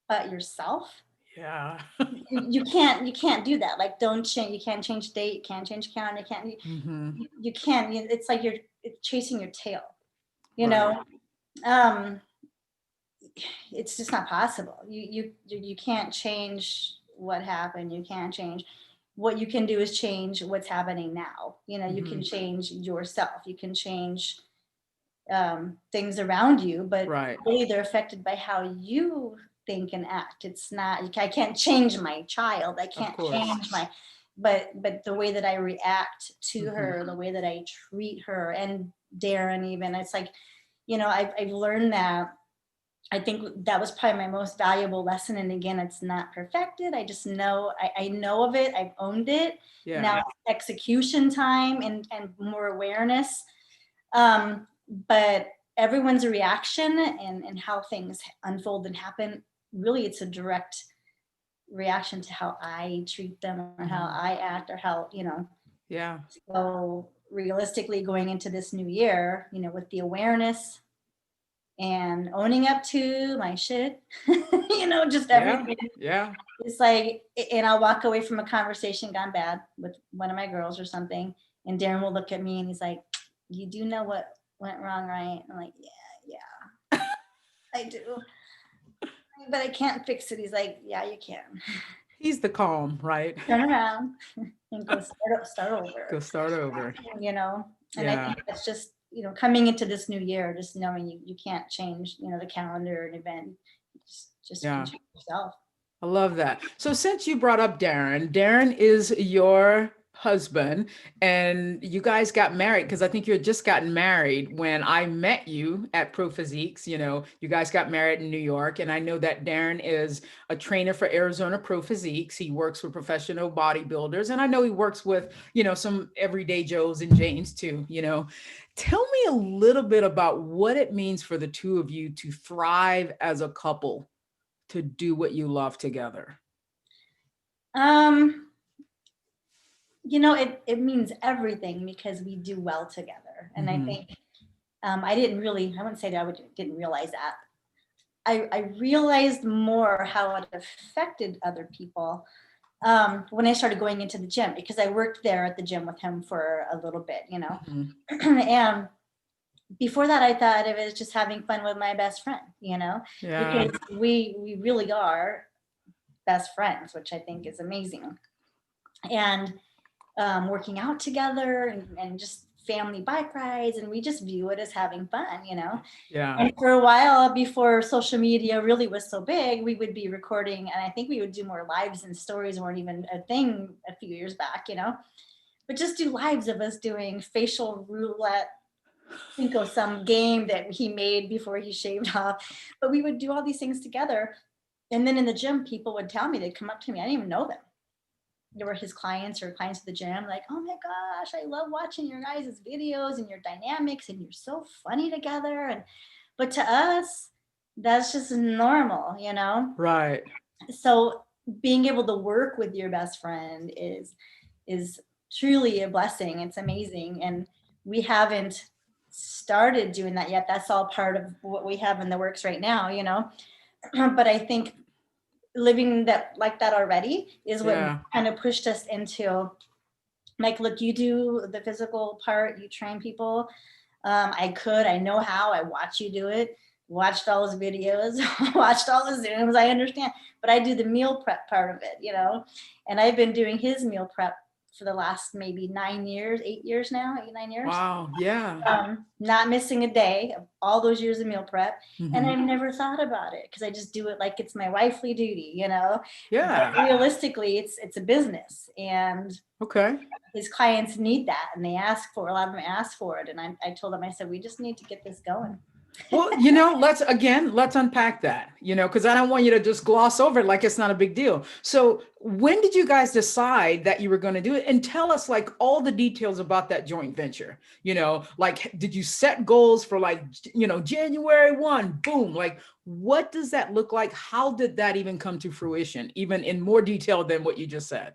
[SPEAKER 3] but yourself.
[SPEAKER 2] Yeah.
[SPEAKER 3] you can't do that. Like, you can't change date, you can't change calendar, you can't, it's like you're chasing your tail, it's just not possible. You can't change what happened. You can't change. What you can do is change what's happening now. You can change yourself. You can change things around you, but really they're affected by how you think and act. It's not, I can't change my child. I can't change but the way that I react to her, the way that I treat her, and Daren even, it's like, I've learned that. I think that was probably my most valuable lesson. And again, it's not perfected. I just know, I know of it. I've owned it. Yeah. Now it's execution time and more awareness. But everyone's reaction and how things unfold and happen, really it's a direct reaction to how I treat them or how I act or how, Yeah. So realistically going into this new year, with the awareness and owning up to my shit, just everything.
[SPEAKER 2] Yeah.
[SPEAKER 3] It's like, and I'll walk away from a conversation gone bad with one of my girls or something, and Daren will look at me and he's like, you do know what went wrong, right? I'm like, yeah, I do. But I can't fix it. He's like, yeah, you can.
[SPEAKER 2] He's the calm, right?
[SPEAKER 3] Turn around and go start over.
[SPEAKER 2] Go start over.
[SPEAKER 3] And I think that's just, coming into this new year, just knowing you can't change, the calendar and event, just change yourself.
[SPEAKER 2] I love that. So since you brought up Daren is your husband, and you guys got married because I think you had just gotten married when I met you at Pro Physiques. You guys got married in New York, and I know that Daren is a trainer for Arizona Pro Physiques. He works with professional bodybuilders, and I know he works with, some everyday Joes and Janes too. Tell me a little bit about what it means for the two of you to thrive as a couple, to do what you love together.
[SPEAKER 3] It means everything because we do well together. And I think I wouldn't say that I didn't realize that. I realized more how it affected other people when I started going into the gym, because I worked there at the gym with him for a little bit, and before that, I thought it was just having fun with my best friend, because we really are best friends, which I think is amazing. And working out together and just family bike rides, and we just view it as having fun,
[SPEAKER 2] Yeah.
[SPEAKER 3] And for a while before social media really was so big, we would be recording, and I think we would do more lives, and stories weren't even a thing a few years back, but just do lives of us doing facial roulette, think of some game that he made before he shaved off, but we would do all these things together. And then in the gym, people would tell me, they'd come up to me, I didn't even know them. They were his clients or clients of the gym, like, oh my gosh, I love watching your guys' videos and your dynamics, and you're so funny together. But to us, that's just normal,
[SPEAKER 2] Right.
[SPEAKER 3] So being able to work with your best friend is truly a blessing. It's amazing. And we haven't started doing that yet. That's all part of what we have in the works right now, but I think living that like that already is what kind of pushed us into, like, look, you do the physical part, you train people. I know how, I watch you do it, watched all his videos, watched all his Zooms, I understand, but I do the meal prep part of it, and I've been doing his meal prep for the last maybe 9 years, 8 years now, 9 years.
[SPEAKER 2] Wow. Yeah.
[SPEAKER 3] Not missing a day of all those years of meal prep. And I've never thought about it because I just do it like it's my wifely duty,
[SPEAKER 2] Yeah.
[SPEAKER 3] But realistically, it's a business, and
[SPEAKER 2] Okay.
[SPEAKER 3] his clients need that, and a lot of them ask for it. And I told them, I said, we just need to get this going.
[SPEAKER 2] Well, let's unpack that, because I don't want you to just gloss over it like it's not a big deal. So when did you guys decide that you were going to do it? And tell us like all the details about that joint venture, like, did you set goals for like, January 1, boom, like, what does that look like? How did that even come to fruition, even in more detail than what you just said?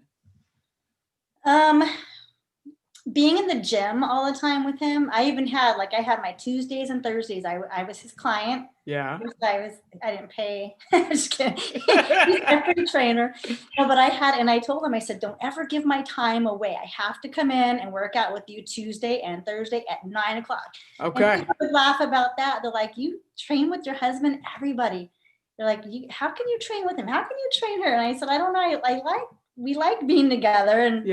[SPEAKER 3] Being in the gym all the time with him, I had my Tuesdays and Thursdays. I was his client.
[SPEAKER 2] Yeah.
[SPEAKER 3] I didn't pay. Just kidding. He's a free trainer. No, but I told him, I said, don't ever give my time away. I have to come in and work out with you Tuesday and Thursday at 9:00.
[SPEAKER 2] Okay.
[SPEAKER 3] And people would laugh about that. They're like, you train with your husband? Everybody. They're like, how can you train with him? How can you train her? And I said, I don't know. We like being together. And,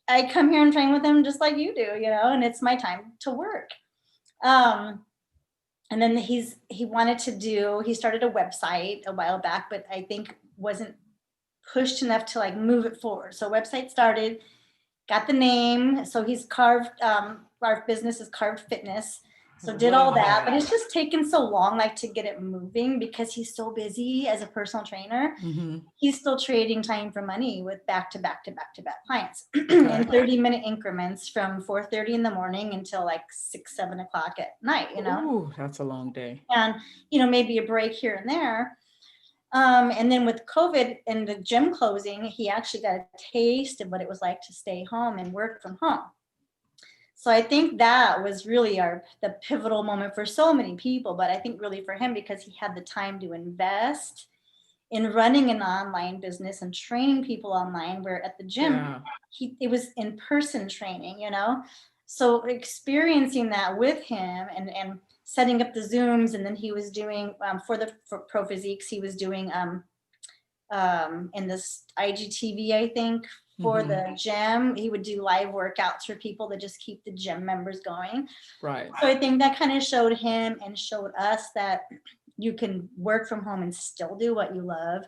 [SPEAKER 3] I come here and train with him just like you do, and it's my time to work. And then he started a website a while back, but I think wasn't pushed enough to like move it forward. So website started, got the name. So he's carved, our business is Carved Fitness. So did all that, but it's just taken so long, like, to get it moving because he's so busy as a personal trainer. He's still trading time for money with back to back clients in 30-minute increments from 4:30 in the morning until like 6, 7 o'clock at night,
[SPEAKER 2] Ooh, that's a long day.
[SPEAKER 3] And, maybe a break here and there. And then with COVID and the gym closing, he actually got a taste of what it was like to stay home and work from home. So I think that was really the pivotal moment for so many people, but I think really for him because he had the time to invest in running an online business and training people online, where at the gym, it was in-person training, So experiencing that with him and setting up the Zooms, and then he was doing, for Pro Physiques, he was doing in this IGTV, I think, for the gym. He would do live workouts for people to just keep the gym members going.
[SPEAKER 2] Right.
[SPEAKER 3] So I think that kind of showed him and showed us that you can work from home and still do what you love,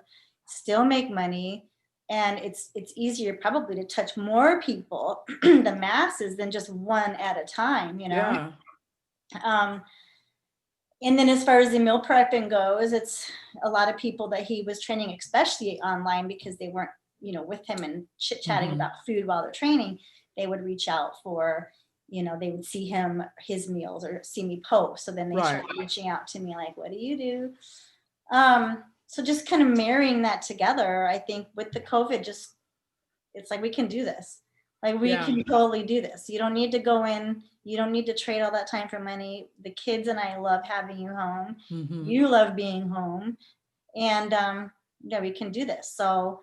[SPEAKER 3] still make money, And it's easier probably to touch more people, the masses, than just one at a time,
[SPEAKER 2] Yeah.
[SPEAKER 3] And then as far as the meal prepping goes, it's a lot of people that he was training, especially online, because they weren't, with him and chit-chatting about food while they're training. They would reach out for, they would see his meals or see me post. So then they started reaching out to me like, what do you do? So just kind of marrying that together, I think with the COVID, it's like, we can do this. Like we can totally do this. You don't need to go in. You don't need to trade all that time for money. The kids and I love having you home. You love being home. And we can do this. So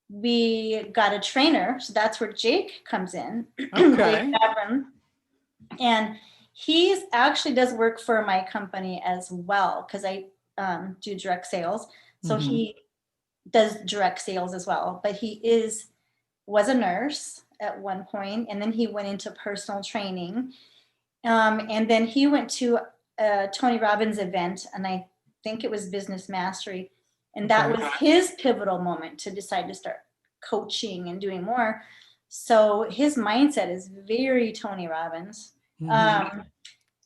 [SPEAKER 3] we got a trainer. So that's where Jake comes in.
[SPEAKER 2] Okay.
[SPEAKER 3] And he actually does work for my company as well, because I do direct sales. So he does direct sales as well. But he was a nurse at one point, and then he went into personal training. And then he went to a Tony Robbins event, and I think it was Business Mastery. And that was his pivotal moment to decide to start coaching and doing more. So his mindset is very Tony Robbins.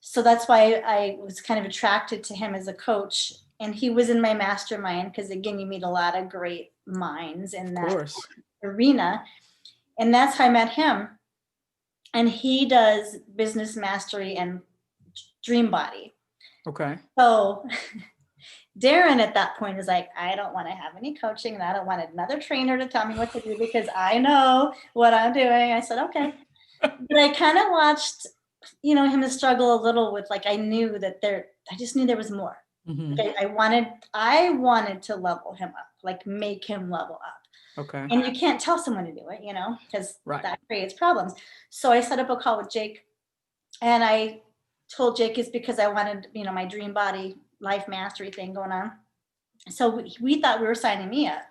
[SPEAKER 3] So that's why I was kind of attracted to him as a coach. And he was in my mastermind because, again, you meet a lot of great minds in that arena. And that's how I met him. And he does business mastery and dream body.
[SPEAKER 2] Okay.
[SPEAKER 3] So Daren at that point is like, I don't want to have any coaching, and I don't want another trainer to tell me what to do because I know what I'm doing. I said, okay. But I kind of watched, him struggle a little with, like, I knew that I just knew there was more. Like I wanted to level him up, like make him level up.
[SPEAKER 2] Okay.
[SPEAKER 3] And you can't tell someone to do it, because that creates problems. So I set up a call with Jake, and I told Jake it's because I wanted, my dream body life mastery thing going on. So we thought we were signing me up.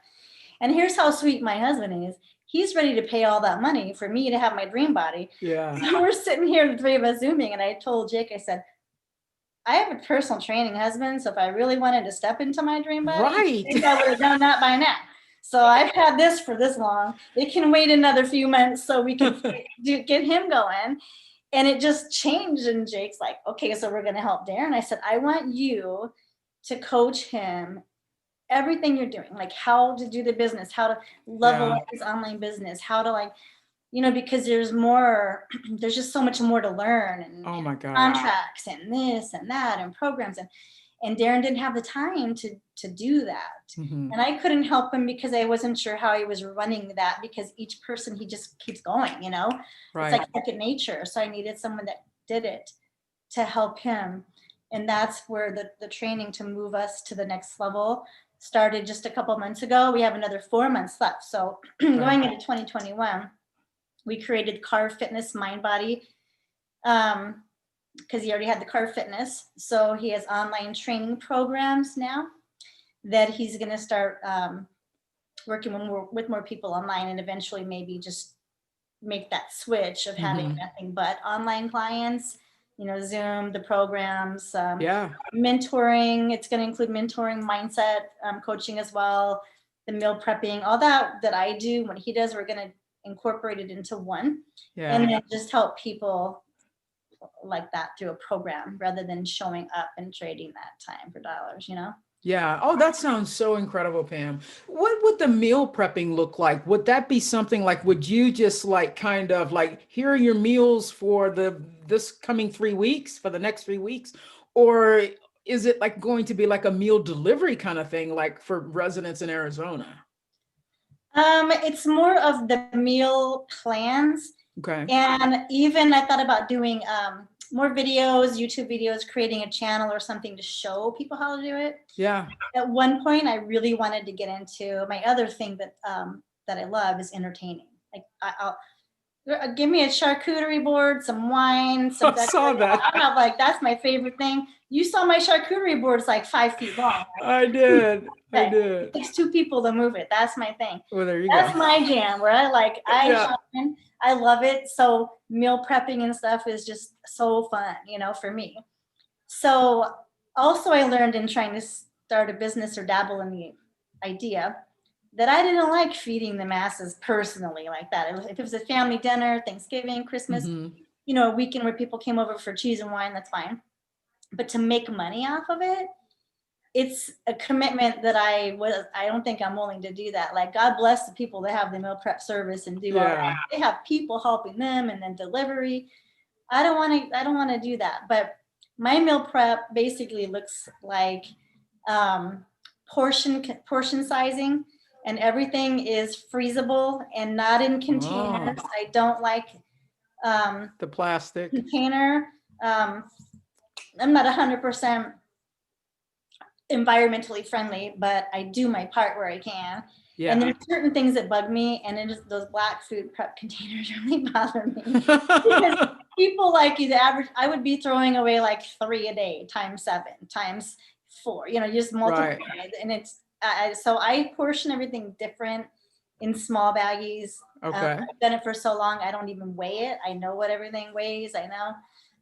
[SPEAKER 3] And here's how sweet my husband is. He's ready to pay all that money for me to have my dream body.
[SPEAKER 2] Yeah.
[SPEAKER 3] So we're sitting here, the three of us Zooming, and I told Jake, I said, I have a personal training husband, so if I really wanted to step into my dream body, I think I would have done that by now. So I've had this for this long. It can wait another few months so we can get him going. And it just changed. And Jake's like, okay, so we're going to help Daren. I said, I want you to coach him everything you're doing, like how to do the business, how to level up his online business, how to because there's just so much more to learn, and
[SPEAKER 2] oh my God,
[SPEAKER 3] contracts and this and that and programs. And Daren didn't have the time to do that. And I couldn't help him because I wasn't sure how he was running that, because each person, he just keeps going, It's like second nature. So I needed someone that did it to help him. And that's where the training to move us to the next level started just a couple of months ago. We have another 4 months left. So going into 2021, we created Car Fitness Mind Body, because he already had the Car Fitness. So he has online training programs now that he's going to start working with more people online, and eventually maybe just make that switch of having nothing but online clients, Zoom, the programs, mentoring. It's going to include mentoring, mindset coaching as well, the meal prepping, all that I do, what he does, we're going to incorporate it into one, and then just help people like that through a program rather than showing up and trading that time for dollars,
[SPEAKER 2] Yeah. Oh, that sounds so incredible, Pam. What would the meal prepping look like? Would that be something like, would you just kind of here are your meals for this coming 3 weeks, for the next 3 weeks? Or is it going to be a meal delivery kind of thing, like for residents in Arizona?
[SPEAKER 3] It's more of the meal plans.
[SPEAKER 2] Okay.
[SPEAKER 3] And even I thought about doing more videos, YouTube videos, creating a channel or something to show people how to do it.
[SPEAKER 2] Yeah.
[SPEAKER 3] At one point, I really wanted to get into my other thing that I love is entertaining. Like I'll give me a charcuterie board, some wine, some.
[SPEAKER 2] I saw that.
[SPEAKER 3] I'm that's my favorite thing. You saw my charcuterie board is 5 feet long. Right?
[SPEAKER 2] I did. Okay. I did.
[SPEAKER 3] It takes 2 people to move it. That's my thing.
[SPEAKER 2] Well, there you
[SPEAKER 3] That's
[SPEAKER 2] go.
[SPEAKER 3] my jam. Where I love it. So meal prepping and stuff is just so fun, for me. So also I learned in trying to start a business or dabble in the idea that I didn't like feeding the masses personally like that. If it was a family dinner, Thanksgiving, Christmas, you know, a weekend where people came over for cheese and wine, that's fine. But to make money off of it, it's a commitment that I don't think I'm willing to do that. Like, God bless the people that have the meal prep service and do all that. They have people helping them and then delivery. I don't want to do that. But my meal prep basically looks like portion sizing, and everything is freezable and not in containers. I don't like
[SPEAKER 2] the plastic
[SPEAKER 3] container. I'm not 100% environmentally friendly, but I do my part where I can. Yeah. And there's certain things that bug me, and it is those black food prep containers really bother me. Because people like you, the average, I would be throwing away like 3 a day times 7 times 4, you know, just multiply. Right. And it's, so I portion everything different in small baggies. Okay. I've done it for so long, I don't even weigh it. I know what everything weighs, I know.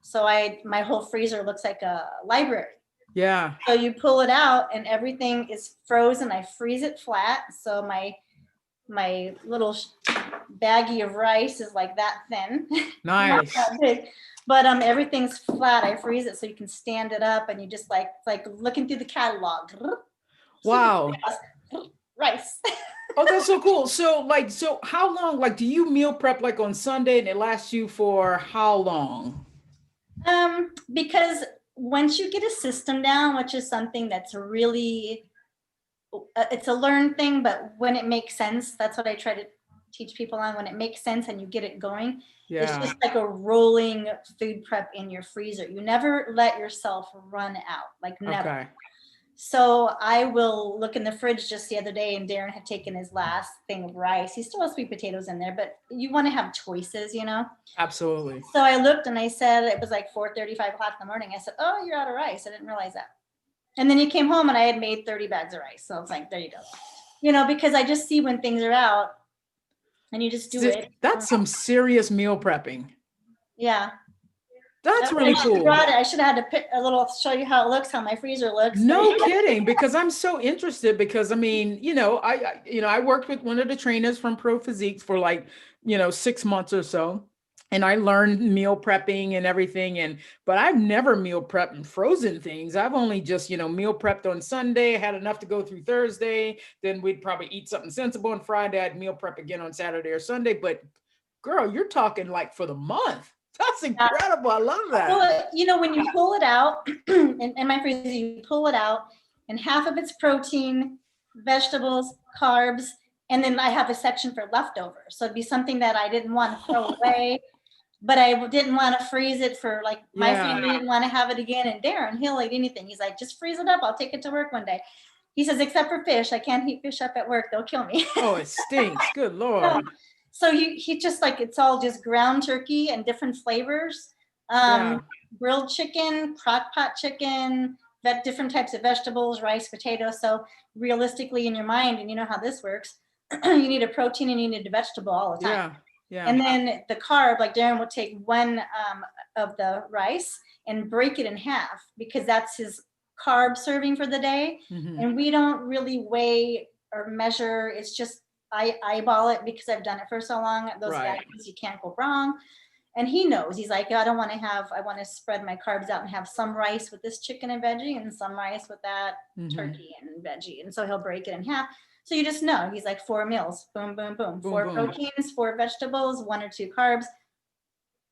[SPEAKER 3] So my whole freezer looks like a library. Yeah. So you pull it out and everything is frozen. I freeze it flat. So my little baggie of rice is like that thin. Nice. Not that big. But everything's flat. I freeze it so you can stand it up, and you just like looking through the catalog. Wow. Rice.
[SPEAKER 2] Oh, that's so cool. So how long, like, do you meal prep like on Sunday, and it lasts you for how long?
[SPEAKER 3] Because once you get a system down, which is something that's really, it's a learned thing, but when it makes sense, that's what I try to teach people on. When it makes sense and you get it going, it's just like a rolling food prep in your freezer. You never let yourself run out, like never. Okay. So I will look in the fridge. Just the other day, and Daren had taken his last thing of rice. He still has sweet potatoes in there, but you want to have choices, you know?
[SPEAKER 2] Absolutely.
[SPEAKER 3] So I looked and I said, it was like 4:30, 5 o'clock in the morning. I said, oh, you're out of rice. I didn't realize that. And then he came home and I had made 30 bags of rice. So I was like, there you go. You know, because I just see when things are out and you just do it.
[SPEAKER 2] That's some serious meal prepping.
[SPEAKER 3] Yeah.
[SPEAKER 2] That's really cool.
[SPEAKER 3] I should have had to pick a little, show you how it looks, how my freezer looks.
[SPEAKER 2] No kidding, because I'm so interested, because I mean, I worked with one of the trainers from Pro Physiques for 6 months or so. And I learned meal prepping and everything. But I've never meal prepped and frozen things. I've only just, meal prepped on Sunday, had enough to go through Thursday. Then we'd probably eat something sensible on Friday. I'd meal prep again on Saturday or Sunday. But girl, you're talking like for the month. That's incredible. I love that.
[SPEAKER 3] Well, when you pull it out in my freezer, you pull it out and half of it's protein, vegetables, carbs, and then I have a section for leftovers. So it'd be something that I didn't want to throw away, but I didn't want to freeze it for my family didn't want to have it again. And Daren, he'll eat anything. He's like, just freeze it up. I'll take it to work one day. He says, except for fish. I can't heat fish up at work. They'll kill me.
[SPEAKER 2] Oh, it stinks. Good Lord.
[SPEAKER 3] So he just it's all just ground turkey and different flavors, grilled chicken, crock pot chicken, different types of vegetables, rice, potatoes. So realistically in your mind, and you know how this works, you need a protein and you need a vegetable all the time. Yeah. And then the carb, like Daren will take one of the rice and break it in half, because that's his carb serving for the day. Mm-hmm. And we don't really weigh or measure. It's just, I eyeball it because I've done it for so long. Those values, you can't go wrong. And he knows. He's like, I want to spread my carbs out and have some rice with this chicken and veggie and some rice with that turkey and veggie. And so he'll break it in half. So you just know. He's like 4 meals. Boom, boom, boom. 4 proteins, 4 vegetables, 1 or 2 carbs.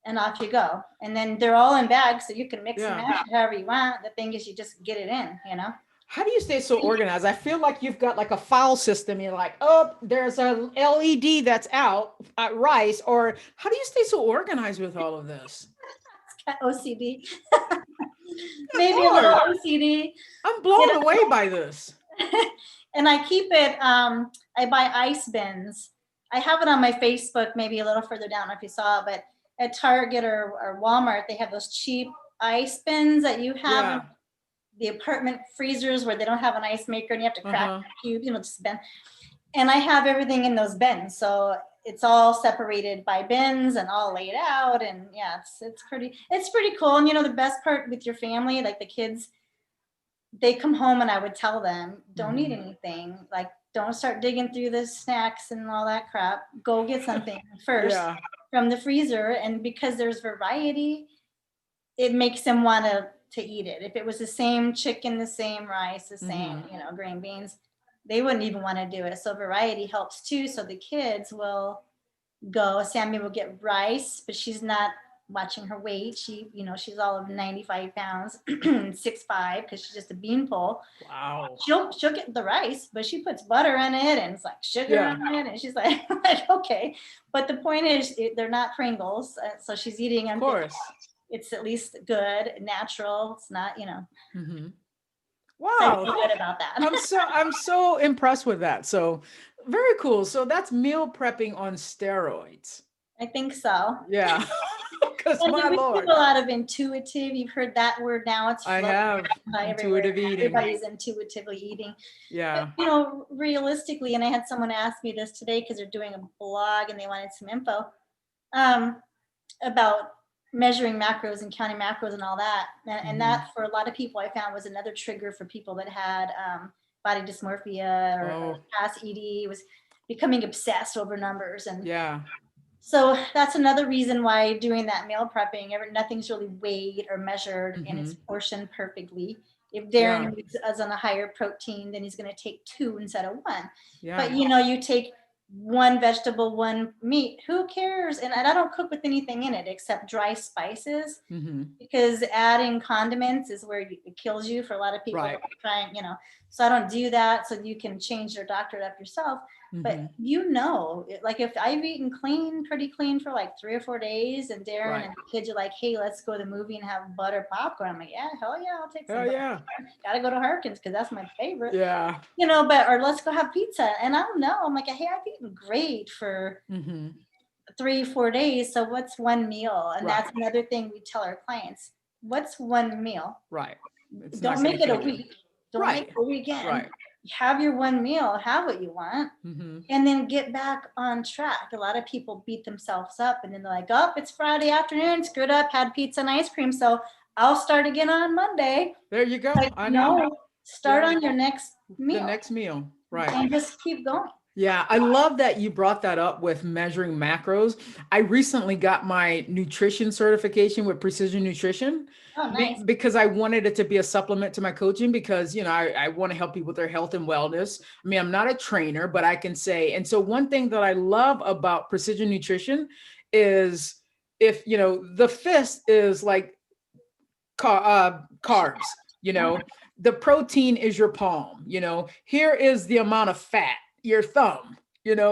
[SPEAKER 3] And off you go. And then they're all in bags, so you can mix and match it however you want. The thing is, you just get it in,
[SPEAKER 2] How do you stay so organized? I feel like you've got like a file system. You're like, oh, there's a LED that's out at rice. Or how do you stay so organized with all of this?
[SPEAKER 3] OCD. Maybe a little OCD.
[SPEAKER 2] I'm blown away by this.
[SPEAKER 3] And I keep it, I buy ice bins. I have it on my Facebook, maybe a little further down if you saw it, but at Target or Walmart, they have those cheap ice bins that you have. The apartment freezers where they don't have an ice maker and you have to crack the cube, just bend. And I have everything in those bins. So it's all separated by bins and all laid out. And it's pretty cool. And the best part with your family, like the kids, they come home and I would tell them, don't eat anything. Like, don't start digging through the snacks and all that crap. Go get something first from the freezer. And because there's variety, it makes them want to eat it. If it was the same chicken, the same rice, the same, green beans, they wouldn't even want to do it. So variety helps too. So the kids will go. Sammy will get rice, but she's not watching her weight. She's all of 95 pounds, 6'5", because she's just a beanpole.
[SPEAKER 2] Wow.
[SPEAKER 3] She'll get the rice, but she puts butter in it and it's like sugar on it. And she's like, okay. But the point is, they're not Pringles. So she's eating them. Of course. It's at least good, natural. It's not,
[SPEAKER 2] Wow.
[SPEAKER 3] So I feel good about that.
[SPEAKER 2] I'm so impressed with that. So very cool. So that's meal prepping on steroids.
[SPEAKER 3] I think so.
[SPEAKER 2] Yeah. Because my Lord.
[SPEAKER 3] A lot of intuitive. You've heard that word now. It's
[SPEAKER 2] I have intuitive eating.
[SPEAKER 3] Everybody's intuitively eating.
[SPEAKER 2] Yeah.
[SPEAKER 3] But, realistically, and I had someone ask me this today because they're doing a blog and they wanted some info about measuring macros and counting macros and all that. And that, for a lot of people, I found was another trigger for people that had body dysmorphia or past ED, was becoming obsessed over numbers. And so that's another reason why doing that meal prepping, nothing's really weighed or measured and it's portioned perfectly. If Daren is on a higher protein, then he's going to take 2 instead of 1. But you take 1 vegetable, 1 meat, who cares? And I don't cook with anything in it except dry spices, because adding condiments is where it kills you for a lot of people trying, so I don't do that. So you can change your doctor up yourself. But like if I've eaten pretty clean for like 3 or 4 days, and Daren and the kids are like, hey, let's go to the movie and have butter popcorn. I'm like, yeah, hell yeah, I'll take some. Hell yeah. Gotta go to Harkins because that's my favorite. Yeah. Or let's go have pizza. And I don't know. I'm like, hey, I've eaten great for 3-4 days. So what's one meal? And that's another thing we tell our clients. What's one meal?
[SPEAKER 2] Right.
[SPEAKER 3] Don't make it a week. Don't make it a weekend. Right. Have your one meal, have what you want, and then get back on track. A lot of people beat themselves up and then they're like, oh, it's Friday afternoon, screwed up, had pizza and ice cream, so I'll start again on Monday.
[SPEAKER 2] There you go.
[SPEAKER 3] Like, I know. Start on your next meal.
[SPEAKER 2] The next meal, right.
[SPEAKER 3] And just keep going.
[SPEAKER 2] Yeah, I love that you brought that up with measuring macros. I recently got my nutrition certification with Precision Nutrition.
[SPEAKER 3] Oh, nice.
[SPEAKER 2] Because I wanted it to be a supplement to my coaching because, I want to help people with their health and wellness. I mean, I'm not a trainer, but I can say, and so one thing that I love about Precision Nutrition is if, the fist is like carbs, the protein is your palm, here is the amount of fat, your thumb,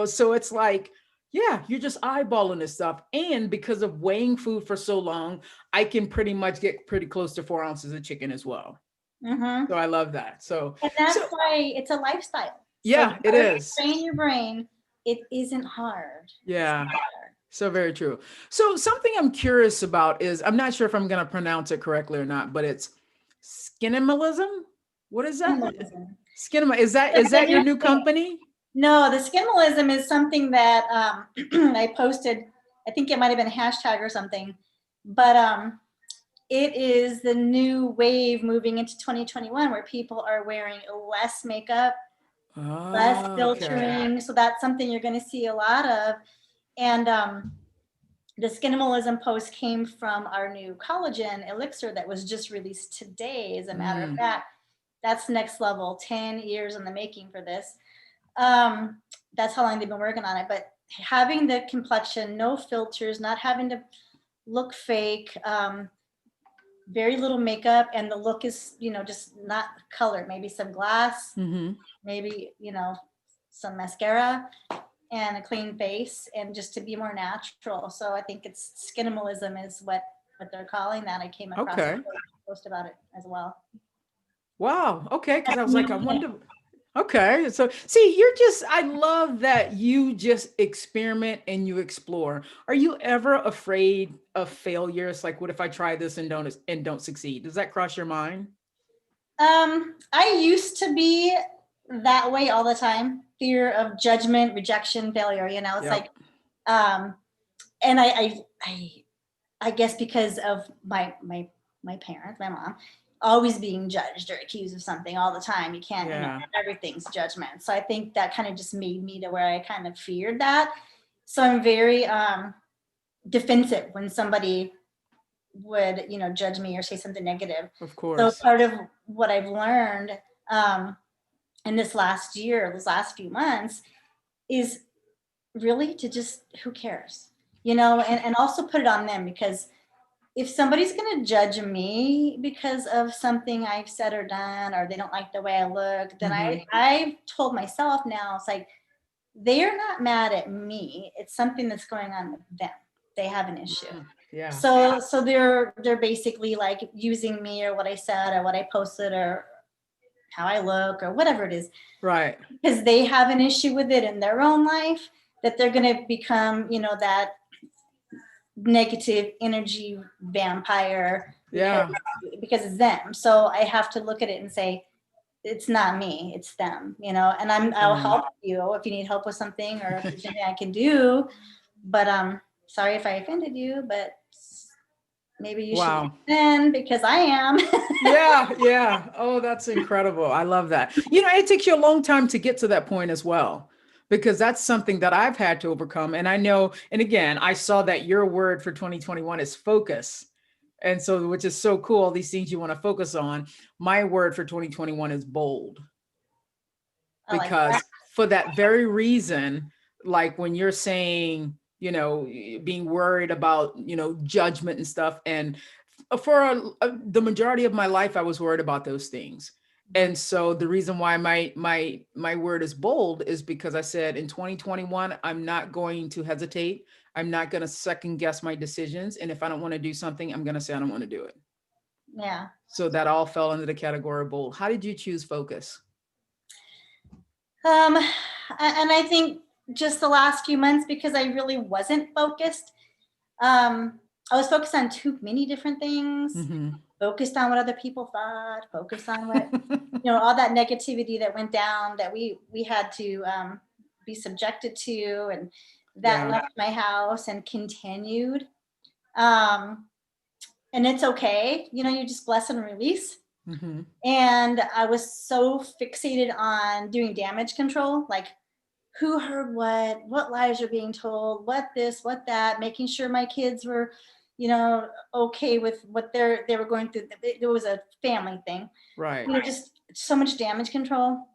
[SPEAKER 2] so it's like, you're just eyeballing this stuff. And because of weighing food for so long, I can pretty much get pretty close to 4 ounces of chicken as well. So I love that. So
[SPEAKER 3] and that's why it's a lifestyle.
[SPEAKER 2] Yeah, it is.
[SPEAKER 3] Train your brain. It isn't hard.
[SPEAKER 2] Yeah. So very true. So something I'm curious about is, I'm not sure if I'm going to pronounce it correctly or not, but it's Skininmalism. What is that? Skininmalism. Is that your new company?
[SPEAKER 3] No, the Skininmalism is something that I posted. I think it might have been a hashtag or something, but it is the new wave moving into 2021 where people are wearing less makeup, less filtering. Okay. So that's something you're going to see a lot of. And the Skininmalism post came from our new collagen elixir that was just released today. As a matter of fact, that's next level, 10 years in the making for this. That's how long they've been working on it. But having the complexion, no filters, not having to look fake, very little makeup, and the look is, just not colored. Maybe some glass, maybe, some mascara and a clean face, and just to be more natural. So I think it's Skininmalism is what they're calling that. I came across a post about it as well.
[SPEAKER 2] Wow. Okay. Because I was like, I wonder. Okay. So see, I love that you just experiment and you explore. Are you ever afraid of failure? It's like, what if I try this and don't succeed? Does that cross your mind?
[SPEAKER 3] I used to be that way all the time. Fear of judgment, rejection, failure, it's like, and I guess because of my parents, my mom, always being judged or accused of something all the time. You can't,
[SPEAKER 2] Yeah.
[SPEAKER 3] everything's judgment. So I think that kind of just made me to where I kind of feared that. So I'm very defensive when somebody would, judge me or say something negative.
[SPEAKER 2] Of
[SPEAKER 3] So
[SPEAKER 2] course.
[SPEAKER 3] part of what I've learned in this last few months is really to just, who cares, and also put it on them, because if somebody's going to judge me because of something I've said or done, or they don't like the way I look, then I've told myself now, it's like, they're not mad at me. It's something that's going on with them. They have an issue.
[SPEAKER 2] Yeah.
[SPEAKER 3] So they're basically like using me or what I said or what I posted or how I look or whatever it is.
[SPEAKER 2] Right.
[SPEAKER 3] Because they have an issue with it in their own life, that they're going to become, that negative energy vampire.
[SPEAKER 2] Yeah.
[SPEAKER 3] Because it's them. So I have to look at it and say, it's not me, it's them, and I'll help you if you need help with something, or if there's anything I can do. But sorry if I offended you, but maybe you should listen, because I am.
[SPEAKER 2] Yeah. Oh, that's incredible. I love that. It takes you a long time to get to that point as well, because that's something that I've had to overcome. And I know, and again, I saw that your word for 2021 is focus. And so, which is so cool, all these things you want to focus on. My word for 2021 is bold. Because for that very reason, like when you're saying, being worried about, judgment and stuff. And for the majority of my life, I was worried about those things. And so the reason why my word is bold is because I said in 2021, I'm not going to hesitate. I'm not going to second guess my decisions. And if I don't want to do something, I'm going to say I don't want to do it.
[SPEAKER 3] Yeah.
[SPEAKER 2] So that all fell into the category of bold. How did you choose focus?
[SPEAKER 3] And I think just the last few months, because I really wasn't focused. I was focused on too many different things, focused on what other people thought, focused on what, all that negativity that went down that we had to be subjected to, and that left my house and continued. And it's okay. You just bless and release. And I was so fixated on doing damage control, like who heard what lies are being told, what this, what that, making sure my kids were, okay with what they were going through. It was a family thing,
[SPEAKER 2] right?
[SPEAKER 3] Just so much damage control.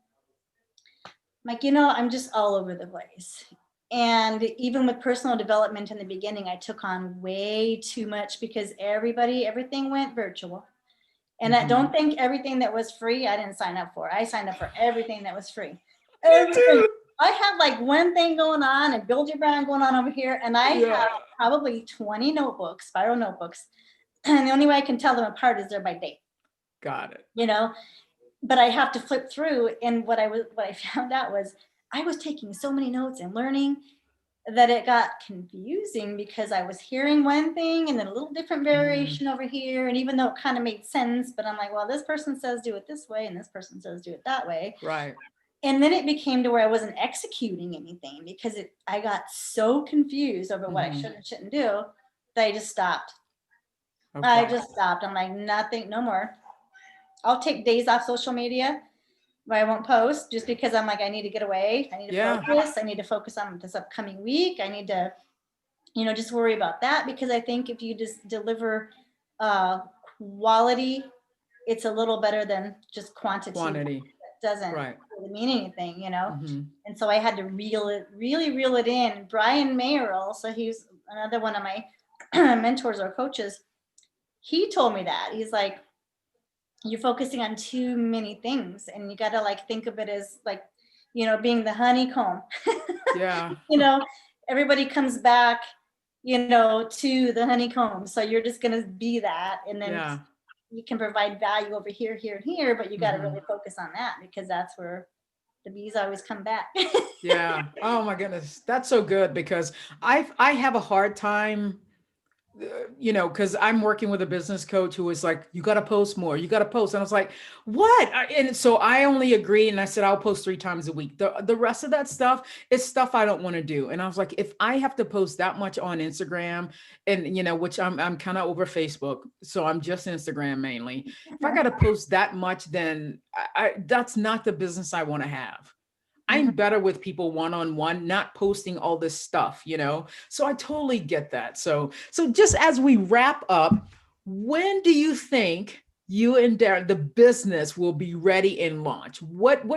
[SPEAKER 3] Like, I'm just all over the place. And even with personal development in the beginning, I took on way too much, because everything went virtual. And I don't think everything that was free, I didn't sign up for. I signed up for everything that was free. Everything. I have like one thing going on and build your brand going on over here. And I have probably 20 notebooks, spiral notebooks. And the only way I can tell them apart is they're by date.
[SPEAKER 2] Got it.
[SPEAKER 3] But I have to flip through. And what I found out was I was taking so many notes and learning that it got confusing, because I was hearing one thing and then a little different variation over here. And even though it kind of made sense, but I'm like, well, this person says do it this way and this person says do it that way.
[SPEAKER 2] Right.
[SPEAKER 3] And then it became to where I wasn't executing anything, because I got so confused over what I should and shouldn't do that I just stopped. Okay. I just stopped. I'm like, nothing, no more. I'll take days off social media where I won't post, just because I'm like, I need to get away. I need to focus. I need to focus on this upcoming week. I need to, just worry about that, because I think if you just deliver quality, it's a little better than just quantity. It doesn't really mean anything, And so I had to really reel it in. Brian Mayerl, so he's another one of my mentors or coaches. He told me that. He's like, you're focusing on too many things, and you got to like think of it as like, being the honeycomb.
[SPEAKER 2] Yeah.
[SPEAKER 3] Everybody comes back, to the honeycomb. So you're just going to be that. And then you can provide value over here, here, and here, but you got to really focus on that, because that's where the bees always come back.
[SPEAKER 2] Yeah. Oh my goodness. That's so good, because I have a hard time because I'm working with a business coach who was like, you got to post more, you got to post. And I was like, what? And so I only agreed and I said, I'll post 3 times a week. The rest of that stuff is stuff I don't want to do. And I was like, if I have to post that much on Instagram and, which I'm kind of over Facebook, so I'm just Instagram mainly. If I got to post that much, then that's not the business I want to have. I'm better with people one-on-one, not posting all this stuff, So I totally get that. So just as we wrap up, when do you think you and Daren, the business, will be ready and launch? What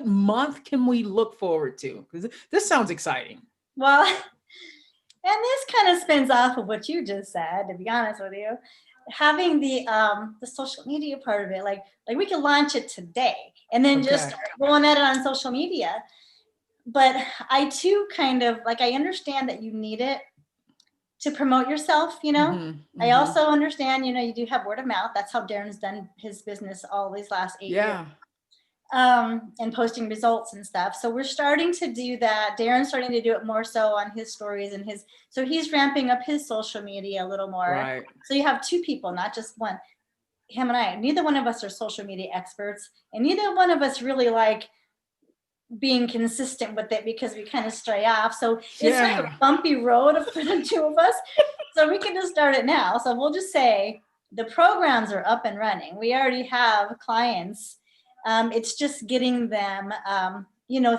[SPEAKER 2] month can we look forward to? Because this sounds exciting.
[SPEAKER 3] Well, and this kind of spins off of what you just said, to be honest with you. Having the social media part of it, like we can launch it today and then just start going at it on social media. But I too kind of I understand that you need it to promote yourself, I also understand, you do have word of mouth. That's how Daren's done his business all these last 8 years. And posting results and stuff. So we're starting to do that. Daren's starting to do it more so on his stories and so he's ramping up his social media a little more.
[SPEAKER 2] Right.
[SPEAKER 3] So you have 2 people, not just one. Him and I, neither one of us are social media experts, and neither one of us really like being consistent with it because we kind of stray off. So it's like a bumpy road for the 2 of us. So we can just start it now. So we'll just say the programs are up and running. We already have clients. It's just getting them,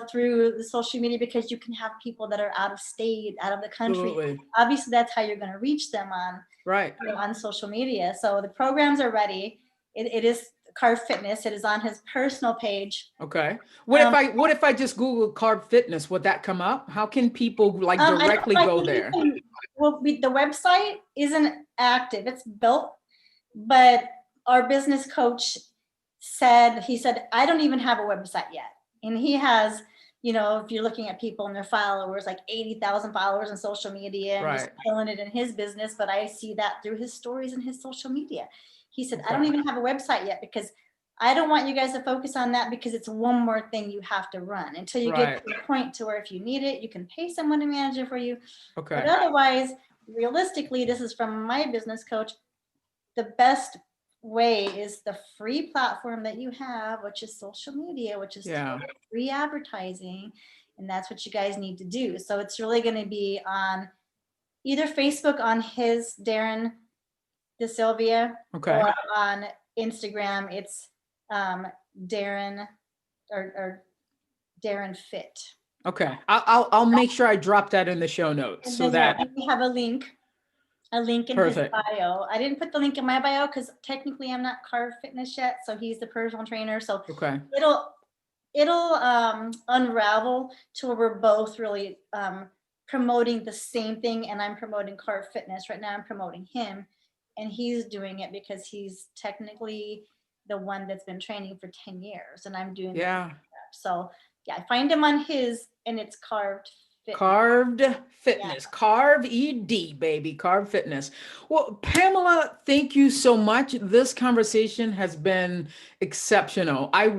[SPEAKER 3] through the social media, because you can have people that are out of state, out of the country.
[SPEAKER 2] Absolutely.
[SPEAKER 3] Obviously, that's how you're going to reach them on social media. So the programs are ready. It is Carb Fitness. It is on his personal page.
[SPEAKER 2] Okay. What if I just Google Carb Fitness? Would that come up? How can people directly go there?
[SPEAKER 3] The website isn't active. It's built, but our business coach said, I don't even have a website yet. And he has, if you're looking at people and their followers, 80,000 followers on social media, and he's killing it in his business. But I see that through his stories and his social media. He said, I don't even have a website yet because I don't want you guys to focus on that, because it's one more thing you have to run until you get to the point to where if you need it, you can pay someone to manage it for you. Okay. But otherwise, realistically, this is from my business coach, the best way is the free platform that you have, which is social media, which is free advertising. And that's what you guys need to do. So it's really going to be on either Facebook on his Daren DeSylvia, or on Instagram, it's Daren or Daren Fit.
[SPEAKER 2] Okay. I'll make sure I drop that in the show notes so that
[SPEAKER 3] we have a link in his bio. I didn't put the link in my bio because technically I'm not Carb Fitness yet. So he's the personal trainer. So it'll unravel to where we're both really promoting the same thing. And I'm promoting Carb Fitness. Right now I'm promoting him, and he's doing it because he's technically the one that's been training for 10 years. And I'm doing So find him on his, and it's Carved Fitness. Carved
[SPEAKER 2] Fitness, Carb ED, baby, Carb Fitness. Well, Pamela, thank you so much. This conversation has been exceptional. I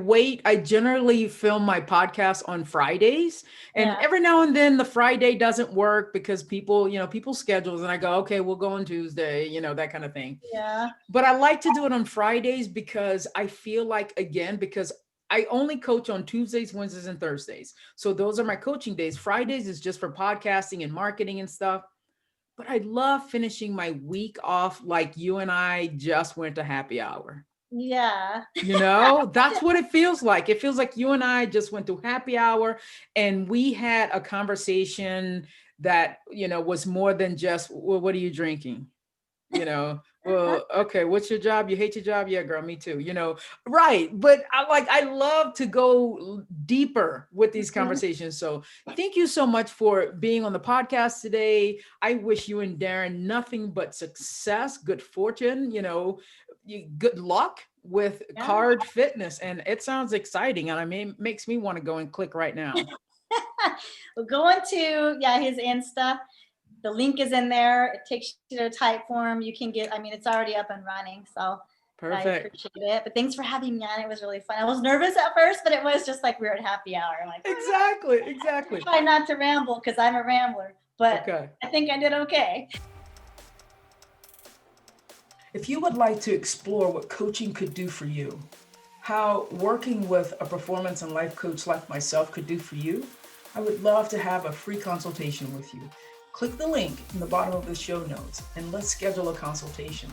[SPEAKER 2] generally film my podcast on Fridays, and every now and then the Friday doesn't work because people's schedules, and I go, okay, we'll go on Tuesday, that kind of thing.
[SPEAKER 3] Yeah.
[SPEAKER 2] But I like to do it on Fridays because I feel like, because I only coach on Tuesdays, Wednesdays, and Thursdays. So those are my coaching days. Fridays is just for podcasting and marketing and stuff. But I love finishing my week off like you and I just went to happy hour.
[SPEAKER 3] Yeah.
[SPEAKER 2] That's what it feels like. It feels like you and I just went to happy hour and we had a conversation that, was more than just, well, what are you drinking? Well, okay, what's your job? You hate your job? Yeah, girl, me too. Right. But I love to go deeper with these conversations. So thank you so much for being on the podcast today. I wish you and Daren nothing but success, good fortune, good luck with Carb Fitness. And it sounds exciting. And it makes me want to go and click right now.
[SPEAKER 3] We'll go into his Insta. The link is in there. It takes you to a type form. You can get, it's already up and running. So
[SPEAKER 2] perfect.
[SPEAKER 3] I appreciate it. But thanks for having me on. It was really fun. I was nervous at first, but it was just like we were at happy hour. I'm like,
[SPEAKER 2] exactly.
[SPEAKER 3] Try not to ramble because I'm a rambler, but I think I did okay.
[SPEAKER 2] If you would like to explore what coaching could do for you, how working with a performance and life coach like myself could do for you, I would love to have a free consultation with you. Click the link in the bottom of the show notes and let's schedule a consultation.